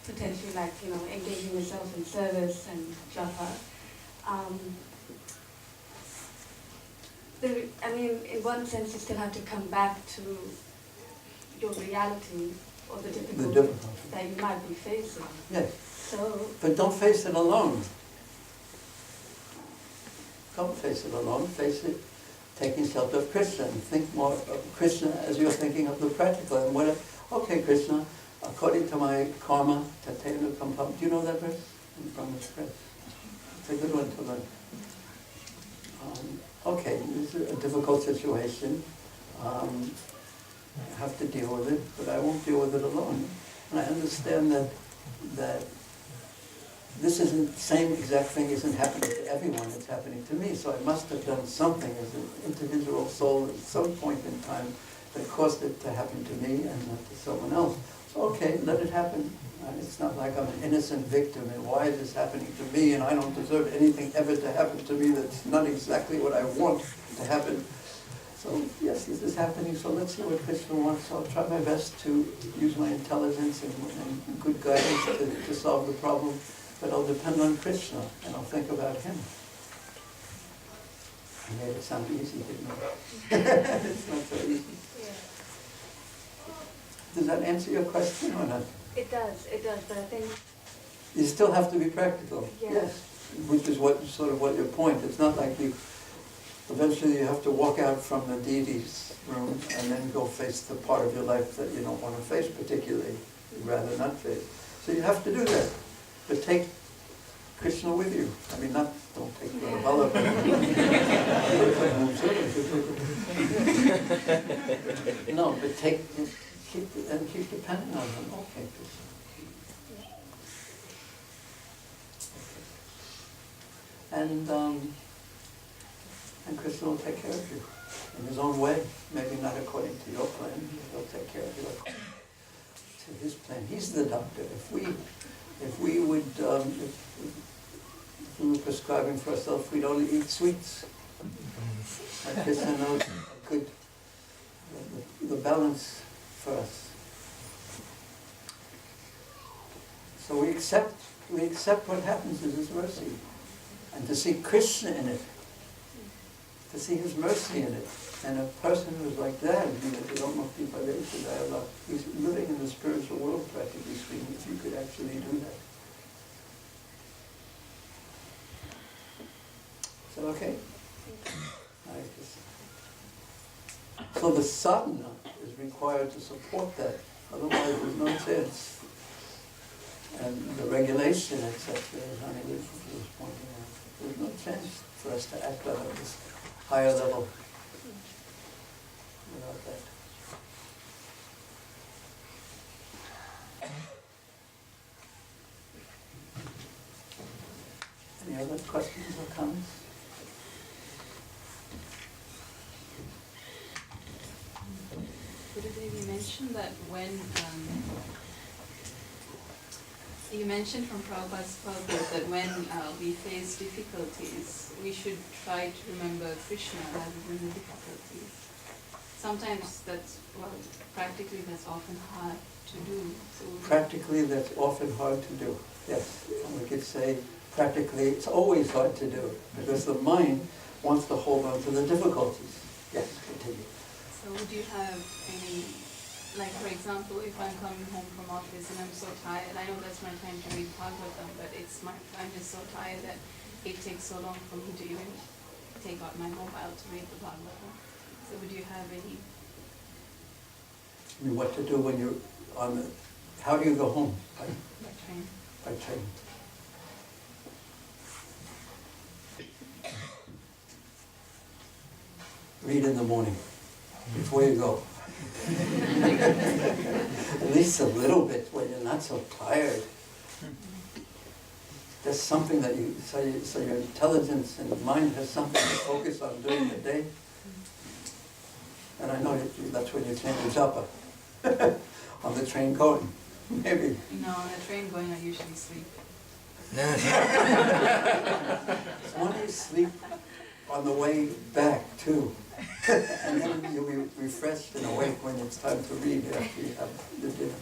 potentially like, engaging yourself in service and japa, in one sense you still have to come back to your reality or the difficulty that you might be facing. Yes. So, But don't face it alone. Don't face it alone. Face it taking shelter of Krishna and think more of Krishna as you're thinking of the practical. And what? Okay, Krishna, according to my karma, tatenu kampam. Do you know that verse? From the script. It's a good one to learn. Okay, this is a difficult situation. I have to deal with it, but I won't deal with it alone. And I understand that this isn't the same exact thing isn't happening to everyone, it's happening to me. So I must have done something as an individual soul at some point in time that caused it to happen to me and not to someone else. So okay, let it happen. It's not like I'm an innocent victim and why is this happening to me and I don't deserve anything ever to happen to me that's not exactly what I want to happen. So yes, this is happening, so let's see what Krishna wants. I'll try my best to use my intelligence and good guidance to solve the problem, but I'll depend on Krishna and I'll think about him. I made it sound easy, didn't I? It's not so easy. yeah. Does that answer your question or not? It does, but I think, You still have to be practical. Yeah. Yes, which is what your point. It's not like eventually you have to walk out from the deity's room and then go face the part of your life that you don't want to face particularly. You'd rather not face. So you have to do that. But take Krishna with you. I mean, don't take Prabhupada, but no, but keep depending on him. Okay, Krishna. And Krishna will take care of you in his own way. Maybe not according to your plan, he'll take care of you according to his plan. He's the doctor. If we were prescribing for ourselves, we'd only eat sweets. Like Krishna knows the balance for us. So we accept what happens as his mercy. And to see Krishna in it, to see his mercy in it. And a person who's like that, he's living in the spiritual world, practically speaking, if you could actually do that. Is that okay? So the sadhana is required to support that, otherwise there's no chance. And the regulation, etc., as Ani was pointing out, there's no chance for us to act on this higher level without that. Any other questions or comments? Gurudev, you mentioned that when you mentioned from Prabhupada's purport that when we face difficulties, we should try to remember Krishna rather than the difficulties. Sometimes practically that's often hard to do. So practically that's often hard to do, yes. And we could say practically it's always hard to do because the mind wants to hold on to the difficulties. Yes, continue. So would you have any, like for example, if I'm coming home from office and I'm so tired, I know that's my time to read Bhagavatam, but I'm just so tired that it takes so long for me to even take out my mobile to read the Bhagavatam. So would you have any? I mean, what to do when you're on the, how do you go home? By train. By train. Read in the morning, before you go. At least a little bit when you're not so tired. There's something that so your intelligence and mind has something to focus on during the day. And I know that's when you change your japa. On the train going, maybe. No, on the train going I usually sleep. Why don't you sleep on the way back too? And then you'll be refreshed and awake when it's time to read after you have your dinner.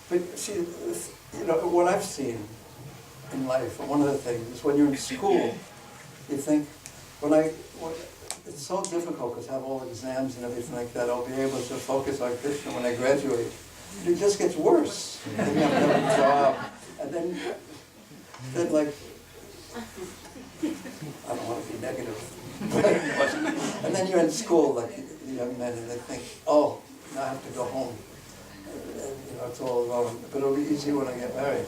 But see, what I've seen in life, and one of the things is when you're in school, you think, it's so difficult because I have all exams and everything like that, I'll be able to focus on Krishna when I graduate. it just gets worse. And then you have to have a job. And then like, I don't want to be negative. And then you're in school, like the young men, and they think, oh, now I have to go home. And, it's all wrong. But it'll be easier when I get married.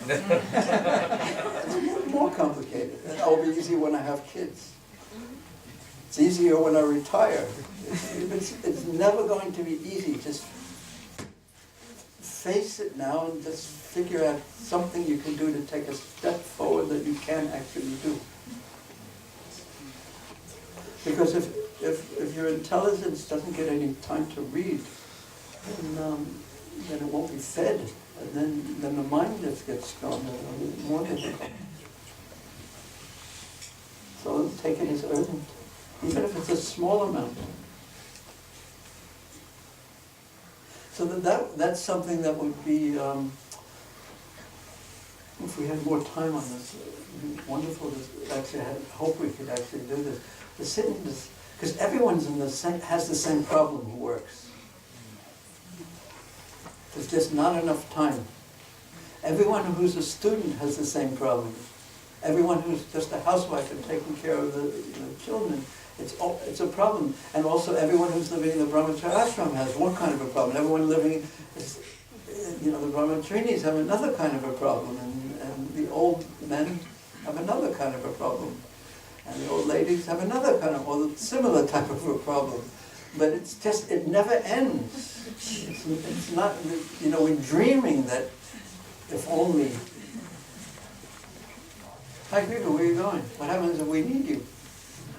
It's more complicated. And it'll be easier when I have kids. It's easier when I retire. It's never going to be easy. Just face it now and just figure out something you can do to take a step forward that you can actually do. Because if your intelligence doesn't get any time to read, then it won't be fed. And then the mind just gets stronger, more difficult. So take it as urgent, even if it's a small amount. So that's something that would be, if we had more time on this, it would be wonderful to actually hope we could actually do this. To sit in this, because everyone's has the same problem who works. There's just not enough time. Everyone who's a student has the same problem. Everyone who's just a housewife and taking care of the children, it's a problem. And also everyone who's living in the Brahmacharya ashram has one kind of a problem. Everyone living, the Brahmacharis have another kind of a problem. And the old men have another kind of a problem. And the old ladies have another kind of, or similar type of a problem. But it's just, it never ends. It's not, we're dreaming that if only. Hi, Peter, where are you going? What happens if we need you?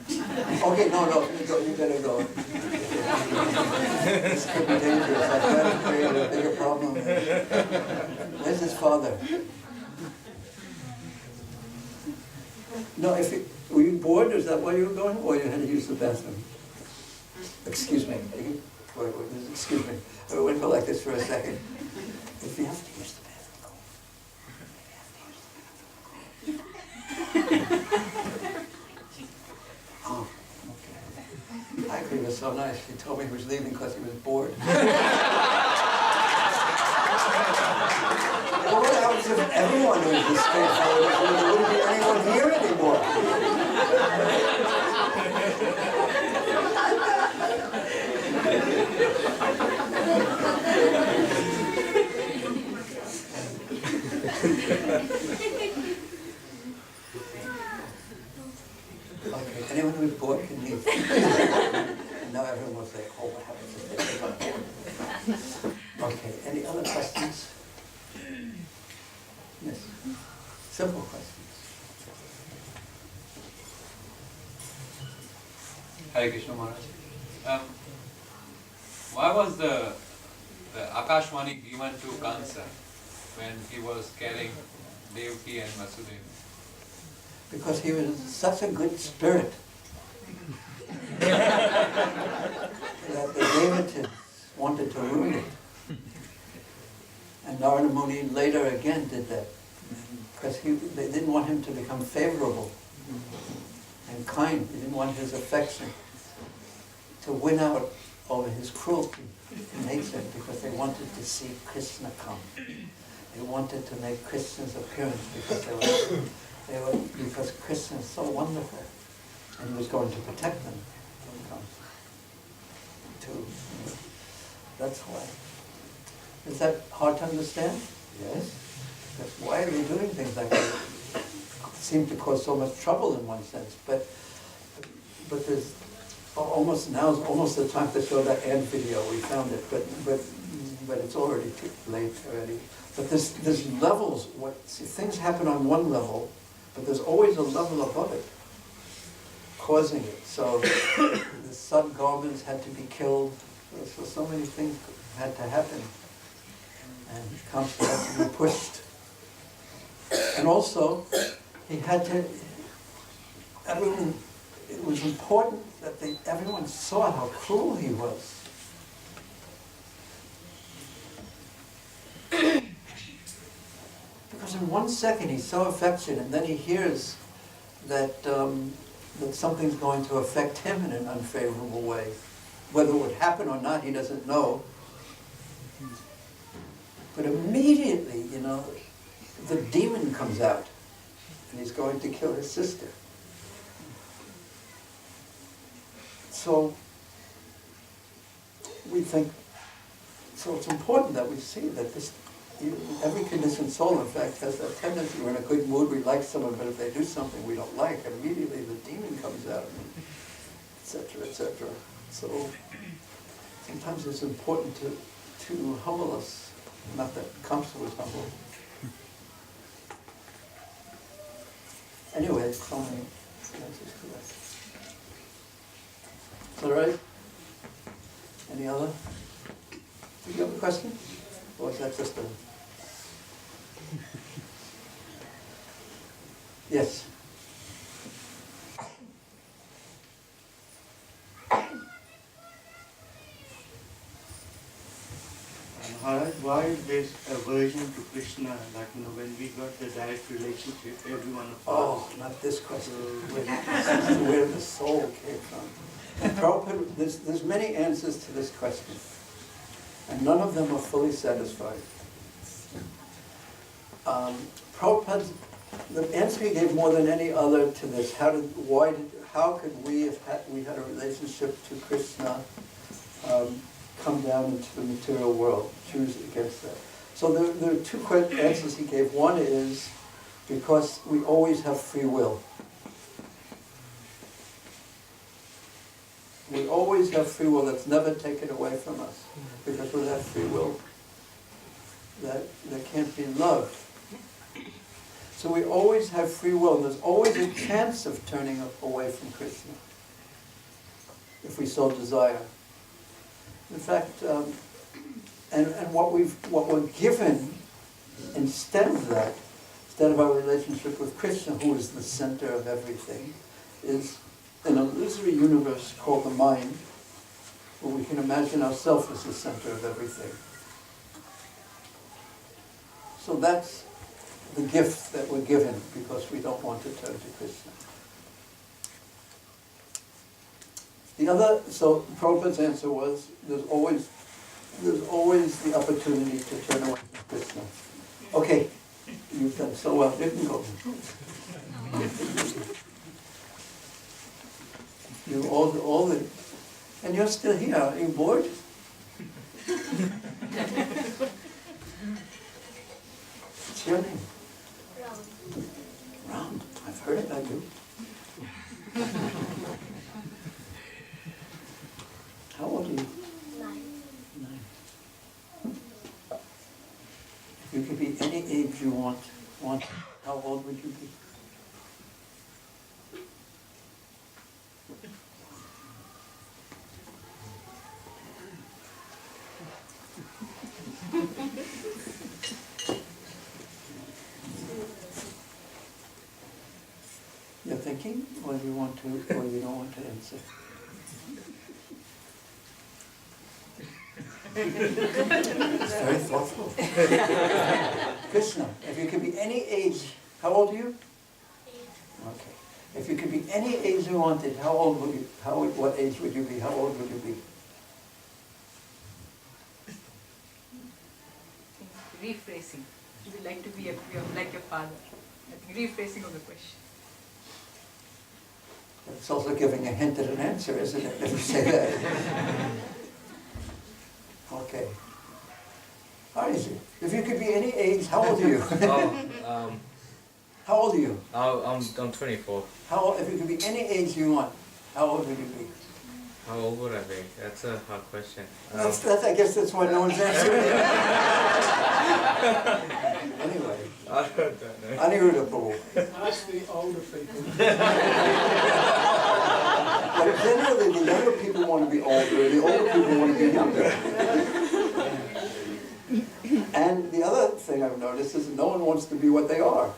Okay, no, you better go. This could be dangerous. I've got to create a bigger problem. Where's his father? No, were you bored? Is that why you were going? Or you had to use the bathroom? Excuse me. Wait, excuse me. I went go like this for a second. If you have to use the bathroom, go. Oh, okay. I agree, it was so nice. He told me he was leaving because he was bored. Well, what happens if everyone was this straightforward? There wouldn't be anyone here anymore. Okay, anyone who's bored can leave. And now everyone will say, oh, what happens if they become bored? Okay, any other questions? Yes. Simple questions. Hare Krishna Maharaj. Why was the Akashvani given to Kansa when he was carrying Devaki and Vasudeva? Because he was such a good spirit that the Devatas wanted to ruin it. And Narada Muni later again did that. Because they didn't want him to become favorable and kind. They didn't want his affection to win out over his cruelty in nature, because they wanted to see Krishna come. They wanted to make Krishna's appearance because Krishna is so wonderful, and he was going to protect them. That's why. Is that hard to understand? Yes. That's why are they doing things like that? It seems to cause so much trouble in one sense, but there's almost the time to show that ant video. We found it, but it's already too late already. But there's levels. Things happen on one level, but there's always a level above it, causing it. So the sub-garments had to be killed. So many things had to happen, and Kamsa had to be pushed. And also, he had to. It was important that everyone saw how cruel he was. Because in 1 second he's so affectionate, and then he hears that something's going to affect him in an unfavorable way. Whether it would happen or not, he doesn't know. But immediately, the demon comes out and he's going to kill his sister. So we think, so it's important that we see that every conditioned soul, in fact, has that tendency. We're in a good mood, we like someone, but if they do something we don't like, immediately the demon comes out, etc., etc. So sometimes it's important to humble us. Not that Kamsa was humble. Anyway, it's so many answers to that. Is that right? Any other? Do you have a question? Or is that just a... Yes? Why there's aversion to Krishna, like when we got the direct relationship, everyone of us. Oh, not this question. Where the soul came from. And Prabhupada, there's many answers to this question, and none of them are fully satisfied. Prabhupada, the answer he gave more than any other to this, how could we, if we had a relationship to Krishna, come down into the material world, choose against that. So there are two answers he gave. One is because we always have free will. We always have free will that's never taken away from us. Because without free will, there can't be love. So we always have free will. There's always a chance of turning away from Krishna, if we so desire. In fact, and what we're given instead of that, instead of our relationship with Krishna, who is the center of everything, is an illusory universe called the mind, where we can imagine ourselves as the center of everything. So that's the gift that we're given because we don't want to turn to Krishna. The other, so Prabhupada's answer was, there's always the opportunity to turn away from Krishna. Okay, you've done so well. You can go. You all the, and you're still here. Are you bored? What's your name? Round. Round. I've heard it. I do. How old are you? 9. 9. If you could be any age you want, how old would you be? You're thinking, or you want to, or you don't want to answer? It's very thoughtful. Krishna, if you could be any age, how old are you? 8. Okay. If you could be any age you wanted, how old would you? What age would you be? How old would you be? Rephrasing. Would you like to be like your father? I think rephrasing of the question. It's also giving a hint at an answer, isn't it, if you say that? Okay. How is it? If you could be any age, how old are you? How old are you? I'm 24. How old, if you could be any age you want, how old would you be? How old would I be? That's a hard question. That's, I guess that's why no one's answering it. Anyway. I don't know. Aniruddha Prabhu. Ask the older people. But generally the younger people want to be older, the older people want to be younger. And the other thing I've noticed is that no one wants to be what they are.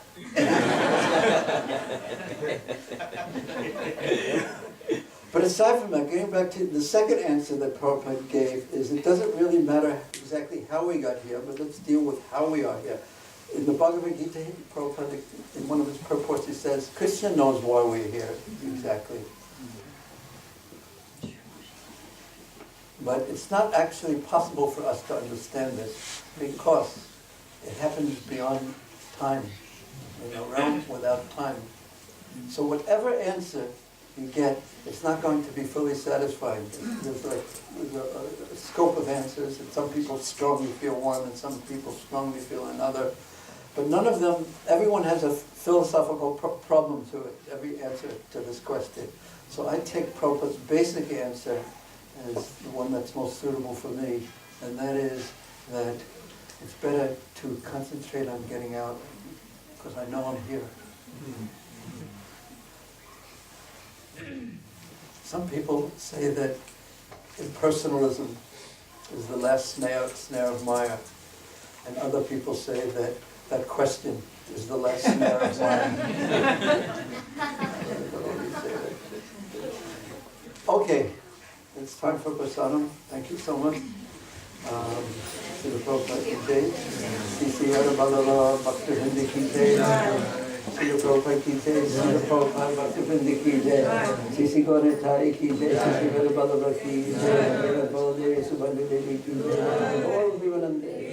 But aside from that, getting back to the second answer that Prabhupada gave is it doesn't really matter exactly how we got here, but let's deal with how we are here. In the Bhagavad Gita, Prabhupada, in one of his purports, he says, Krishna knows why we're here, exactly. But it's not actually possible for us to understand this because it happens beyond time, in a realm without time. So whatever answer you get, it's not going to be fully satisfying. There's a scope of answers, and some people strongly feel one, and some people strongly feel another. But none of them, everyone has a philosophical problem to it, every answer to this question. So I take Prabhupada's basic answer as the one that's most suitable for me, and that is that it's better to concentrate on getting out, because I know I'm here. Some people say that impersonalism is the last snare of Maya, and other people say that that question is the last snare of Maya. Okay, it's time for prasadam. Thank you so much. Srila Prabhupada ki jai. C.C. Arabala Bhaktivedanta ki jai. Srila Prabhupada ki jai. Srila Prabhupada Bhaktivedanta ki jai. C.C. Gaurantari ki jai. C.C. Arabala ki jai. Baladevi Subhadra Devi ki jai. All Vivanande.